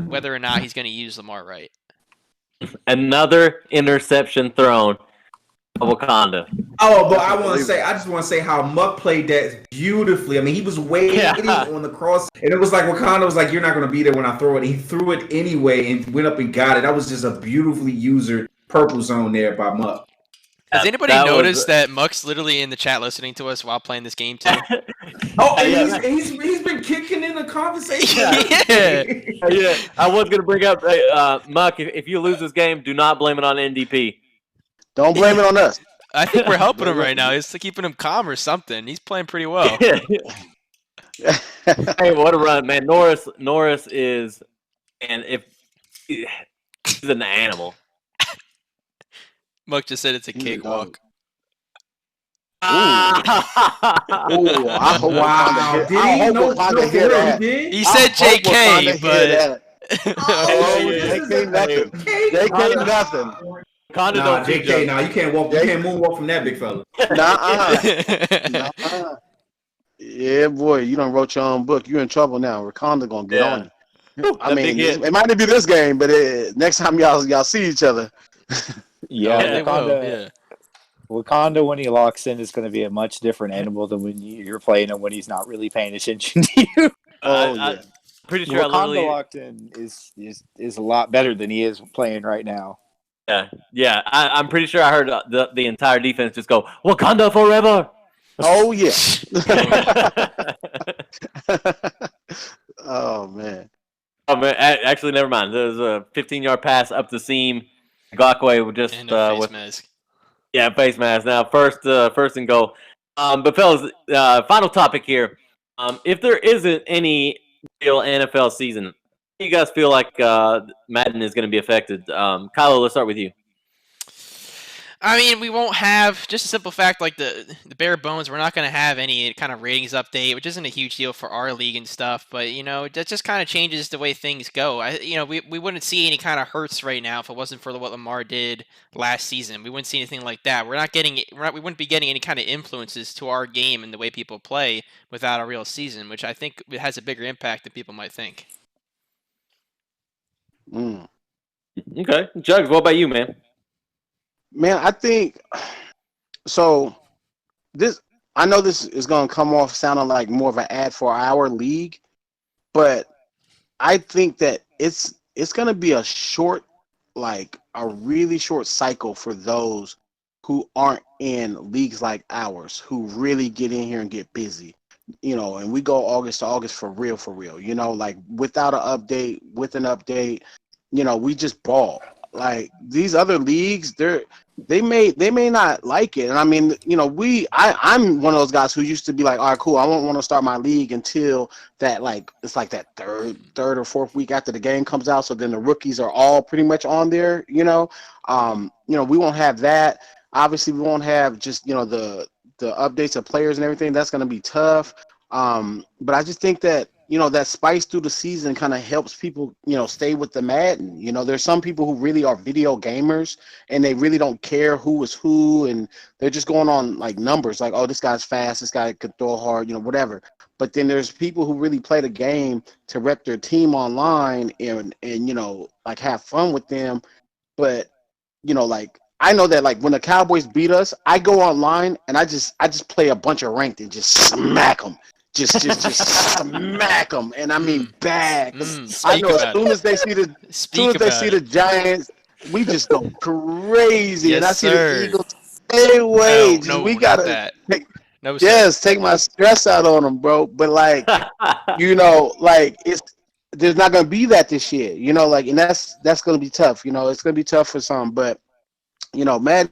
whether or not he's going to use Lamar right. Another interception thrown of Wakanda. Oh, but I just want to say how Muck played that beautifully. I mean, he was waiting on the cross, and it was like Wakanda was like, "You're not going to be there when I throw it." He threw it anyway and went up and got it. That was just a beautifully user purple zone there by Muck. Has anybody noticed that Muck's literally in the chat listening to us while playing this game too? He's been kicking in the conversation. Yeah. I was gonna bring up Muck. If you lose this game, do not blame it on NDP. Don't blame it on us. I think we're helping him right now. It's keeping him calm or something. He's playing pretty well. Hey, what a run, man! Norris is, and if he's an animal. Muck just said it's a cakewalk. I hope Wakanda hear that. He said JK, but JK nothing. JK nothing. Nah, JK, nah, you can't moonwalk from that big fella. Nuh-uh. Yeah, boy, you done wrote your own book. You're in trouble now. Wakanda gonna get on you. I mean, it might not be this game, but next time y'all see each other. Wakanda, when he locks in, is going to be a much different animal than when you're playing him when he's not really paying attention to you. I'm pretty sure Wakanda locked in is a lot better than he is playing right now. Yeah. I'm pretty sure I heard the entire defense just go Wakanda forever. Oh yeah. Oh man. Actually, never mind. There's a 15-yard pass up the seam. Ngakwe would just face mask. Yeah, face mask. Now first and goal. But fellas, final topic here. If there isn't any real NFL season, do you guys feel like Madden is going to be affected? Kylo, let's start with you. I mean, we won't have, just a simple fact, like the bare bones, we're not going to have any kind of ratings update, which isn't a huge deal for our league and stuff, but, that just kind of changes the way things go. We wouldn't see any kind of hurts right now if it wasn't for what Lamar did last season. We wouldn't see anything like that. We wouldn't be getting any kind of influences to our game and the way people play without a real season, which I think has a bigger impact than people might think. Okay. Jugs, what about you, man? Man, I think so. I know this is going to come off sounding like more of an ad for our league, but I think that it's going to be a really short cycle for those who aren't in leagues like ours, who really get in here and get busy, and we go August to August for real, like without an update, with an update, we just ball. Like these other leagues, they may not like it, and I mean, I'm one of those guys who used to be like, all right, cool, I won't want to start my league until that, like, it's like that third or fourth week after the game comes out, so then the rookies are all pretty much on there, we won't have that. Obviously, we won't have just the updates of players and everything. That's going to be tough. But I just think that that spice through the season kind of helps people, stay with the Madden. There's some people who really are video gamers and they really don't care who is who, and they're just going on like numbers, like, oh, this guy's fast, this guy could throw hard, whatever. But then there's people who really play the game to rep their team online and like have fun with them. But like, I know that, like, when the Cowboys beat us, I go online and I just play a bunch of ranked and just smack them. Just smack them, and I mean bad. I know as soon as they see the Giants, we just go crazy. Yes, and I see sir. the Eagles. Stay away. No, we gotta that. take my stress out on them, bro. But like, like there's not going to be that this year, you know, like, and that's going to be tough. You know, it's going to be tough for some, but you know, man.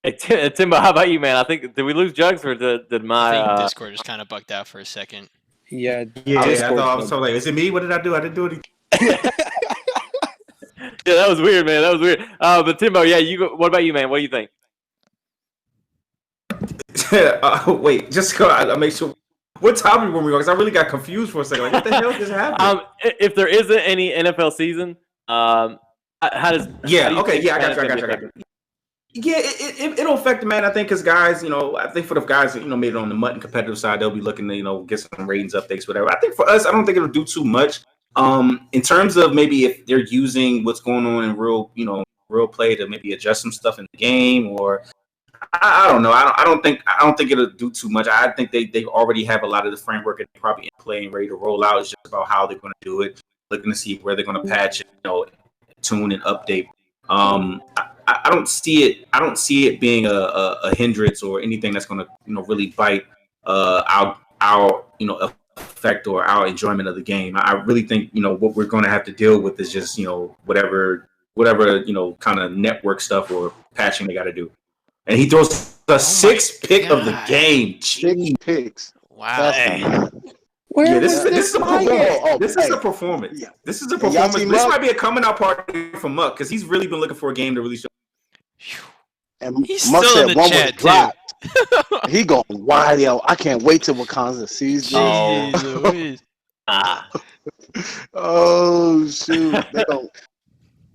Hey, Timbo, how about you, man? I think did we lose Jugs or did my? I think Discord just kind of bugged out for a second. Yeah, Yeah, I Discord. thought I was so like, is it me? What did I do? I didn't do anything. Yeah, that was weird, man. That was weird. But Timbo, yeah, you go. What about you, man? What do you think? Wait, just go. I make sure. What topic were we on? Because I really got confused for a second. Like, what the hell just happened? If there isn't any NFL season, how does? Yeah. How do you Okay. think Yeah, I got Fantasy you. will be affected? Yeah, it'll affect the man. I think because guys, you know, I think for the guys that, you know, made it on the mutton competitive side, they'll be looking to, you know, get some ratings updates, whatever. I think for us, I don't think it'll do too much. In terms of maybe if they're using what's going on in real play to maybe adjust some stuff in the game, or I don't know. I don't think it'll do too much. I think they already have a lot of the framework and probably in play and ready to roll out. It's just about how they're going to do it, looking to see where they're going to patch it, you know, tune and update. I don't see it. I don't see it being a hindrance or anything that's going to, you know, really bite our you know, effect or our enjoyment of the game. I really think, you know, what we're going to have to deal with is just, you know, whatever you know, kind of network stuff or patching they got to do. And he throws the sixth pick of the game. 6 picks. Wow. Yeah, this is a performance. This is a performance. Yeah. This is a performance. This might be a coming out party for Muck because he's really been looking for a game to really show. And He's Muck still in said the one chat, was dropped. He going wide, yo. I can't wait till Wakanda sees this. Jeez Louise. Oh shoot! They gon'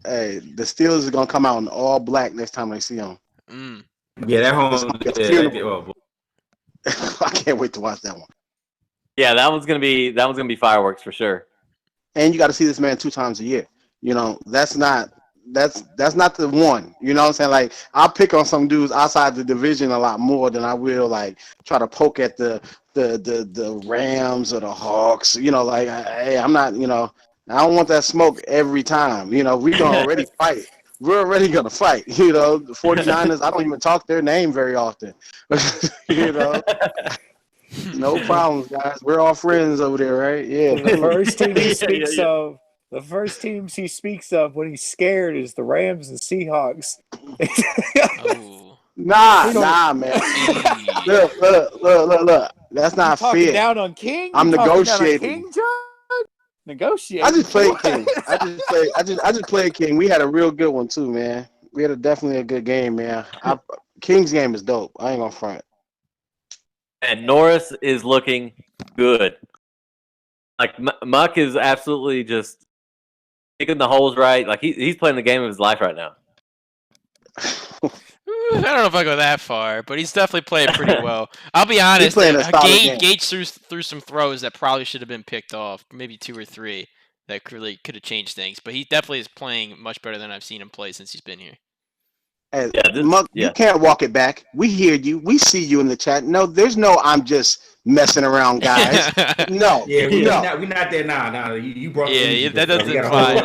hey, the Steelers are gonna come out in all black next time I see them. Mm. Yeah, that It's home. gonna be a funeral. I can't wait to watch that one. Yeah, that one's gonna be fireworks for sure. And you got to see this man 2 times a year. You know, that's not the one. You know what I'm saying? Like, I'll pick on some dudes outside the division a lot more than I will like try to poke at the Rams or the Hawks. You know, like, hey, I'm not. You know, I don't want that smoke every time. You know, we can already fight. We're already gonna fight. You know, the 49ers. I don't even talk their name very often. You know. No problems, guys. We're all friends over there, right? Yeah. The first team he speaks of, the first teams he speaks of when he's scared is the Rams and Seahawks. Oh. Nah, man. Look. That's not talking fair. down on King. I'm You talking down on negotiating. King, John? Negotiating. I just played King. I just played King. We had a real good one too, man. We had definitely a good game, man. King's game is dope. I ain't gonna front. And Norris is looking good. Like Muck is absolutely just picking the holes right. Like he's playing the game of his life right now. I don't know if I go that far, but he's definitely playing pretty well. I'll be honest. Gage threw some throws that probably should have been picked off, maybe 2 or 3 that really could have changed things. But he definitely is playing much better than I've seen him play since he's been here. Hey, Muck, you can't walk it back. We hear you. We see you in the chat. No, there's no I'm just messing around, guys. No. Yeah, we're not there now. Nah, you brought that doesn't apply.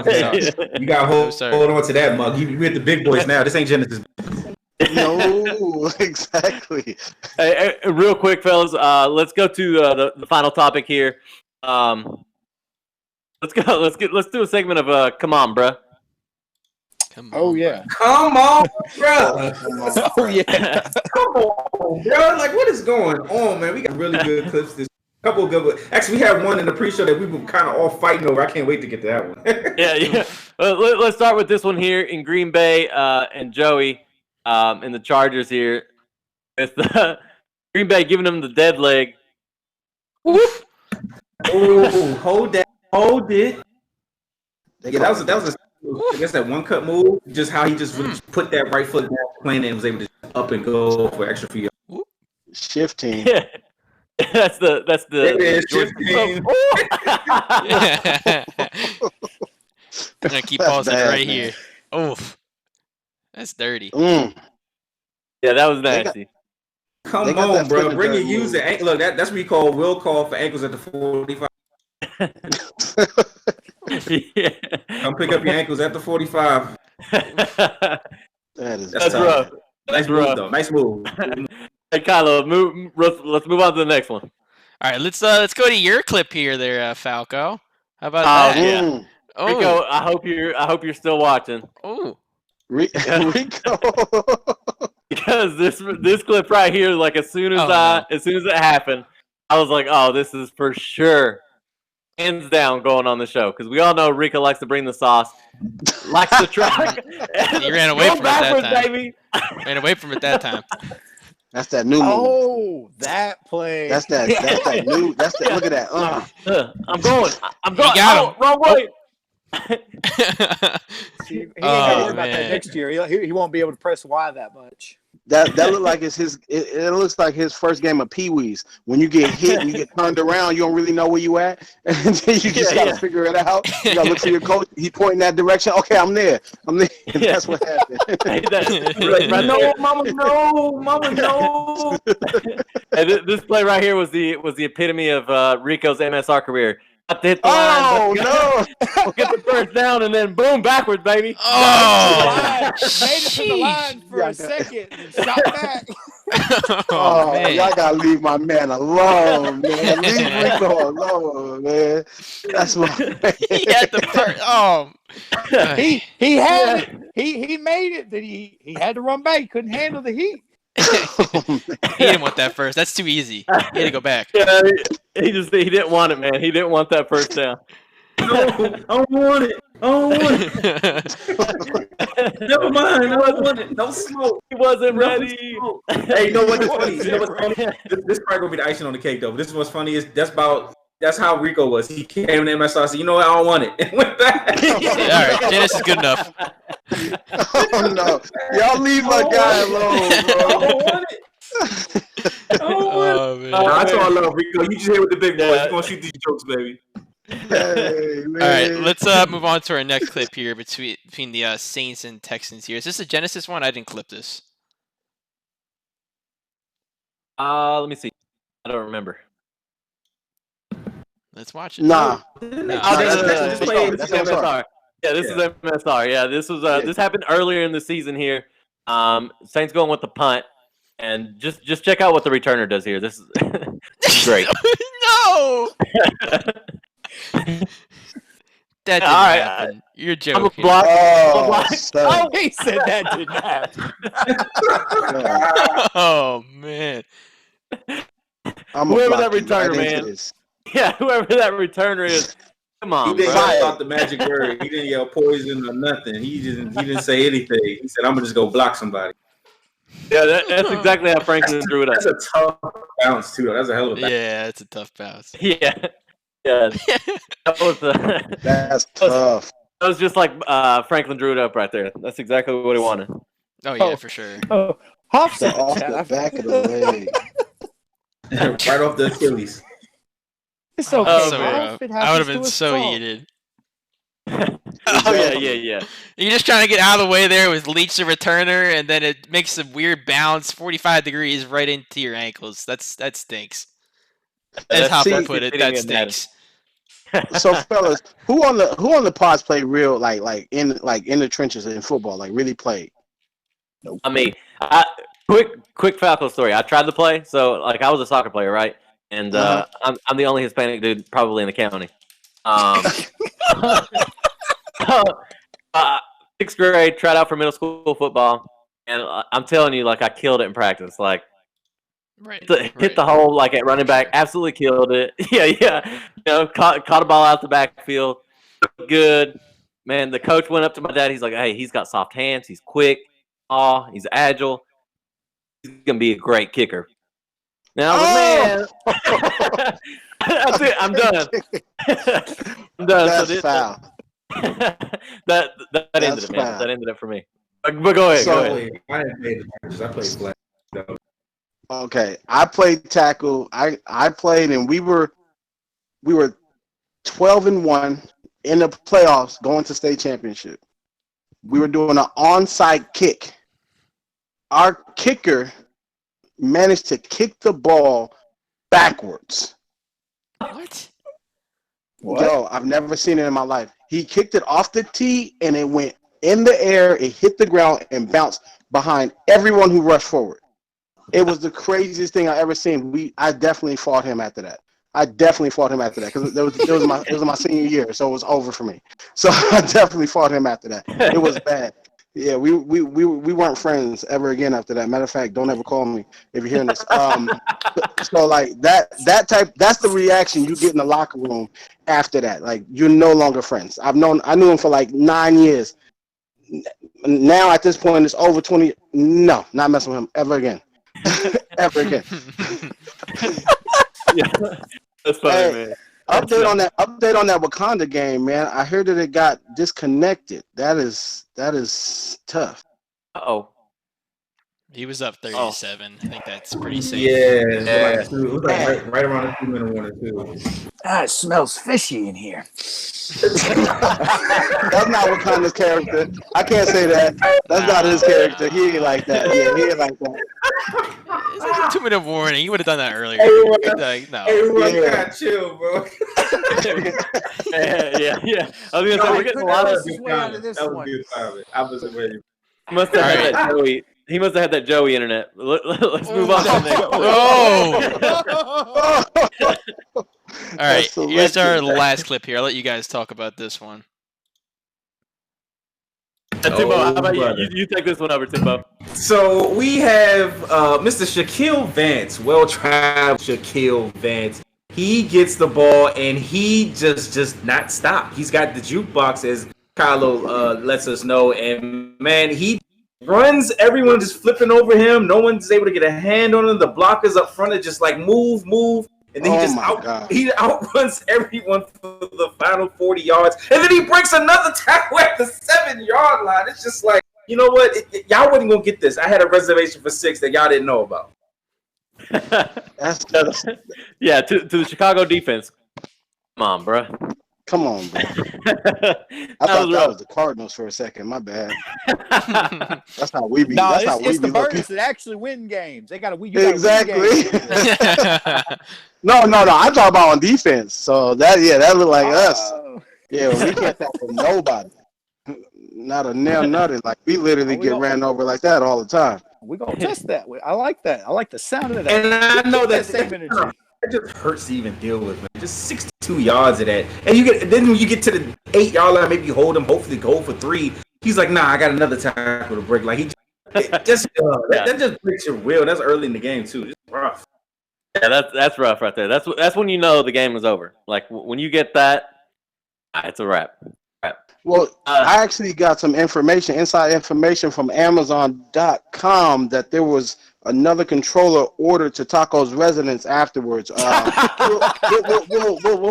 You got to hold on to that, Muck. We're at the big boys now. This ain't Genesis. No, exactly. Hey, real quick, fellas, let's go to the final topic here. Let's do a segment of come on, bruh. Oh yeah. Come on, bro. Oh yeah. Come on, bro. Like, what is going on, man? We got really good clips. This couple of good ones. Actually, we had one in the pre-show that we were kind of all fighting over. I can't wait to get to that one. Yeah. Let's start with this one here in Green Bay and Joey and the Chargers here. With Green Bay giving them the dead leg. Oof. Oh, hold it. Yeah, that was a I guess that one cut move, just how he just really put that right foot down, playing and was able to up and go for extra few yards. Shifting. Yeah. That's the it is shifting. I'm gonna keep pausing right here. Oof. That's dirty. Mm. Yeah, that was They got- nasty. Come They got on, that bro. foot in Bring the your dirt user. Look, that's what we call will call for ankles at the 45. Yeah. Come pick up your ankles at the 45. That is That's tough. rough. Nice That's move, rough. though. Nice move. Hey, Kylo, let's move on to the next one. All right, let's go to your clip here, there, Falco. How about Oh, that? yeah. Mm. Rico, Oh, I hope you're still watching oh, Rico. because this clip right here, like as soon as Oh, as soon as it happened, I was like, oh, this is for sure, hands down, going on the show because we all know Rico likes to bring the sauce, likes to try. He ran away Go from it that backwards, time. baby. ran away from it that time. That's that new move. Oh, that play. That's that new. That's that. Look at that. I'm going. You got him. Wrong way. See, he ain't got to Oh, worry about that man. next year. He won't be able to press Y that much. That look like it's his. It looks like his first game of Pee Wee's. When you get hit and you get turned around, you don't really know where you at, and then you just gotta figure it out. You gotta look for your coach. He pointing that direction. Okay, I'm there. I'm there. And that's what happened. Hey, No, mama, no. Mama, no. Hey, this play right here was the epitome of Rico's MSR career. Got to hit the line. no! Get the first down and then boom, backwards, baby. Oh, Made it to the line for a second and shot back. oh, man. Y'all gotta leave my man alone, man. Leave Rico alone, man. That's what. He had the first. Oh, He had it. He made it. That he had to run back. He couldn't handle the heat. he didn't want that first. That's too easy. He had to go back. Yeah, he didn't want it, man. He didn't want that first down. No, I don't want it. I don't want it. Never mind. I don't want it. No smoke. He wasn't No ready. smoke. Hey, you know what? Funny? You know what's funny? This probably gonna be the icing on the cake, though. But this is what's funny is that's how Rico was. He came to MSR and said, "You know what? I don't want it," and went back. All right, Janice is good enough. Oh no! Y'all leave my guy alone, I bro. don't want it. I don't want it. Oh, man. That's all I love, Rico. You just here with the big boys. Yeah. You gonna shoot these jokes, baby. Hey, man. All right, let's move on to our next clip here between the Saints and Texans here. Is this a Genesis one? I didn't clip this. Let me see. I don't remember. Let's watch it. Nah. Oh, That's MSR. Yeah, this is MSR. Yeah, this was this happened earlier in the season here. Saints going with the punt, and just check out what the returner does here. This is great. No. That didn't happen. You're I'm a joking. block. Oh, son. He said that didn't happen. Oh, man. I'm Whoever block that you returner, right into man. this. Yeah, whoever that returner is. Come He on, didn't bro. Fire. yell out the magic word. He didn't yell poison or nothing. He didn't say anything. He said, "I'm gonna just go block somebody." Yeah, that's exactly how Franklin drew it up. That's a tough bounce too. Though. That's a hell of a bounce. Yeah, it's a tough bounce. Yeah, yeah. That was That's tough. that was just like Franklin drew it up right there. That's exactly what he wanted. Oh, yeah, for sure. Oh, Hoff The said off that. the back of the leg. Right off the Achilles. It's okay. Oh, so Hoff. rough. It I would have happens to been us so all. heated. Oh yeah. You're just trying to get out of the way there with Leach the returner, and then it makes a weird bounce, 45 degrees right into your ankles. That stinks. As Hopper put it, that stinks. So fellas, who on the pods play real like in the trenches in football, like really played? I mean, quick Falco story. I tried to play, so like I was a soccer player, right? And I'm the only Hispanic dude probably in the county. Sixth grade, tried out for middle school football, and I'm telling you, like I killed it in practice. Like hit the hole like at running back, absolutely killed it. Yeah. You know, caught a ball out the backfield, good. Man, the coach went up to my dad. He's like, "Hey, he's got soft hands. He's quick. He's agile. He's gonna be a great kicker." Now, I was like, man, that's it. I'm done. I'm done. That's foul. that ended it, man. foul. That ended it for me. But go ahead. So- Go ahead. I didn't play the practice. I played flag. Okay, I played tackle. I played, and we were 12-1 in the playoffs, going to state championship. We were doing an onside kick. Our kicker managed to kick the ball backwards. What? Yo, I've never seen it in my life. He kicked it off the tee, and it went in the air. It hit the ground and bounced behind everyone who rushed forward. It was the craziest thing I ever seen. I definitely fought him after that. Because it was my senior year, so it was over for me. So I definitely fought him after that. It was bad. Yeah, we weren't friends ever again after that. Matter of fact, don't ever call me if you're hearing this. So like that's the reaction you get in the locker room after that. Like, you're no longer friends. I knew him for like 9 years. Now at this point it's over 20. No, not messing with him ever again. Ever again. Yeah, that's funny, man. Update on that Wakanda game, man. I heard that it got disconnected. That is tough. Uh-oh. He was up 37. I think that's pretty safe. Yeah. Like right around the 2-minute warning too. It smells fishy in here. That's not Wakanda's character. I can't say that. That's not his character. He ain't like that. Yeah, he ain't like that. It's like a 2-minute warning. You would have done that earlier. Like, no. Everyone got chill, bro. Yeah. I was gonna say we're getting a lot of. That was good timing. I wasn't ready. He must have had that Joey. He must have had that Joey internet. Let's move on. Oh! All right, here's our last clip here. I'll let you guys talk about this one. Timbo, how about you? You take this one over, Timbo. So we have Mr. Shaquille Vance, well-traveled Shaquille Vance. He gets the ball and he just not stop. He's got the jukebox, as Kylo lets us know, and man, he runs. Everyone just flipping over him. No one's able to get a hand on him. The blockers up front are just like move, and then he outruns everyone for the final 40 yards, and then he breaks another tackle at the 7-yard line. It's just like, you know what? Y'all wasn't gonna get this. I had a reservation for 6 that y'all didn't know about. Yeah, to the Chicago defense. Come on, bro. Come on, bro. I thought that was the Cardinals for a second. My bad. That's how we be. No, that's how it's we the be Birds that actually win games. They got to win. Exactly. No. I'm talking about on defense. So that looked like us. Yeah, we can't talk for nobody. Not a nail nothing. Like, we literally get ran over like that all the time. We're gonna test that. I like that. I like the sound of that. And I know that same energy. It just hurts to even deal with, man. Just 62 yards of that, and then when you get to the 8-yard line, maybe you hold him, hopefully go for 3. He's like, nah, I got another tackle to break. Like, that just breaks your will. That's early in the game too. It's rough. Yeah, that's rough right there. That's when you know the game is over. Like, when you get that, it's a wrap. Well, I actually got some inside information from Amazon.com that there was another controller ordered to Taco's residence afterwards. We'll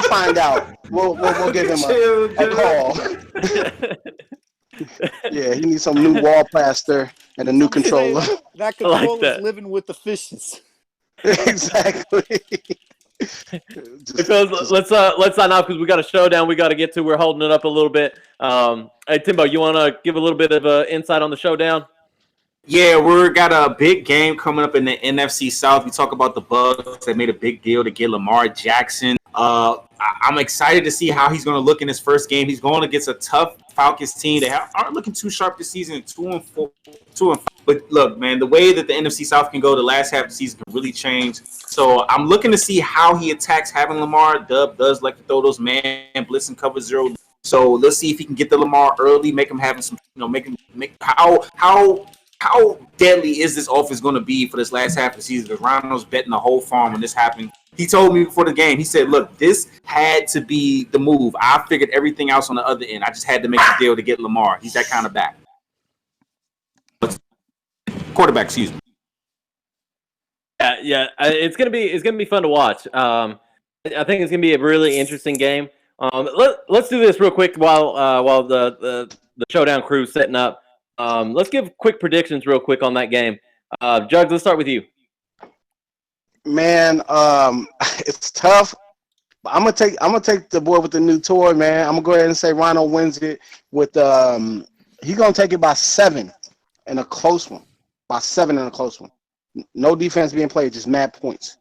find out. We'll give him a call. Yeah, he needs some new wall plaster and a new controller. That controller's living with the fishes. Exactly. Let's sign off because we got a showdown we got to get to. We're holding it up a little bit. Hey, Timbo, you want to give a little bit of insight on the showdown? Yeah, we got a big game coming up in the NFC South. We talk about the Bucs. They made a big deal to get Lamar Jackson. I'm excited to see how he's going to look in his first game. He's going against a tough Falcons team. They aren't looking too sharp this season, 2-4, 2-5. But look, man, the way that the NFC South can go, the last half of the season can really change. So I'm looking to see how he attacks having Lamar. Dub does like to throw those man blitz and cover 0. So let's see if he can get the Lamar early, make him have some, make how deadly is this offense going to be for this last half of the season? Because Ronald's betting the whole farm when this happened. He told me before the game, he said, look, this had to be the move. I figured everything else on the other end. I just had to make a deal to get Lamar. He's that kind of back. Quarterback, excuse me. Yeah, it's gonna be fun to watch. I think it's gonna be a really interesting game. Let's do this real quick while the showdown crew's setting up. Let's give quick predictions real quick on that game. Jugs, let's start with you. Man, it's tough. But I'm gonna take the boy with the new toy, man. I'm gonna go ahead and say Rhino wins it with He's gonna take it by 7 in a close one. By 7 in a close one. No defense being played, just mad points.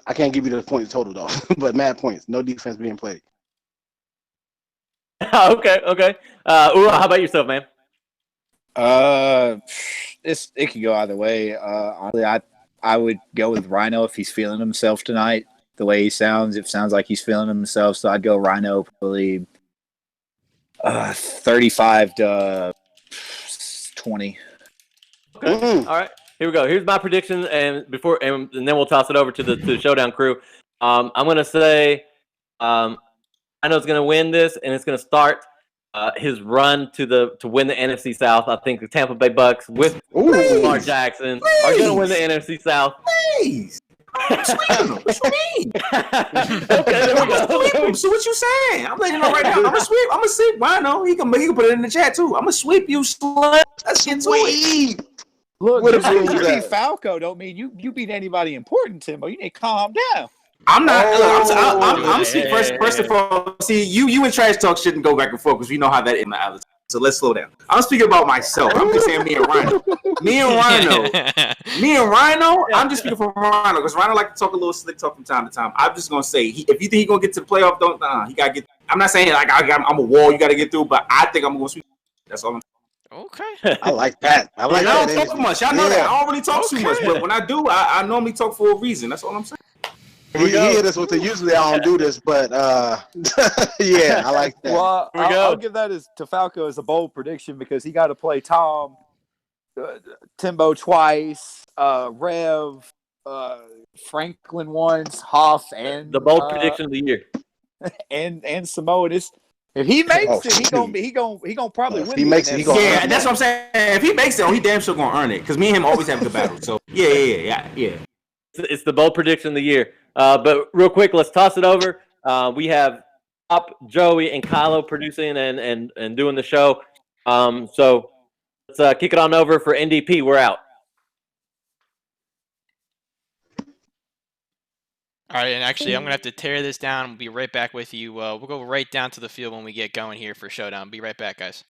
I can't give you the point total though, but mad points. No defense being played. Okay. Ura, how about yourself, man? It could go either way. Honestly, I would go with Rhino if he's feeling himself tonight. The way he sounds, it sounds like he's feeling himself. So I'd go Rhino probably 35 to 20. Okay. All right. Here we go. Here's my prediction, and then we'll toss it over to the showdown crew. I'm gonna say, I know it's gonna win this, and it's gonna start his run to win the NFC South. I think the Tampa Bay Bucks with Lamar Jackson are gonna win the NFC South. Please. Sweep him. What you mean? Okay, there we go. Sweep him. So what you saying? I'm letting you know right now. I'm gonna sweep. I'm gonna sweep. Rhino. He can put it in the chat too. I'm gonna sweep you, slut. Let's get to it. Look, What just if because you you do beat that? Falco don't mean you beat anybody important, Timbo. You need to calm down. I'm not. I'm yeah, speaking yeah, first of all. See, you and trash talk shouldn't go back and forth because we know how that is in the other. So let's slow down. I'm speaking about myself. I'm just saying me and Rhino. Me and Rhino. I'm just speaking for Rhino because Rhino like to talk a little slick talk from time to time. I'm just gonna say, if you think he's gonna get to the playoff, he gotta get. I'm not saying like I'm a wall you gotta get through, but I think I'm gonna sweep. That's all I'm saying. Okay. I like that. I like I that. don't talk much. Y'all know that. I don't really talk too much, Okay. but when I do, I normally talk for a reason. That's all I'm saying. He hit us with it. Usually I don't do this, but yeah, I like that. Well, Here we go. I'll give that to Falco as a bold prediction because he got to play Tom, Timbo twice, Rev, Franklin once, Hoff, and The bold prediction of the year. and Samoa. If he makes it, he gonna probably If win. he the makes it, he NFC. gonna Yeah, that's what I'm saying. If he makes it, he damn sure gonna earn it because me and him always have a good battle. So yeah. It's the bold prediction of the year. But real quick, let's toss it over. We have Pop, Joey, and Kylo producing and doing the show. So let's kick it on over for NDP. We're out. All right, and actually, I'm gonna have to tear this down. We'll be right back with you. We'll go right down to the field when we get going here for showdown. Be right back, guys.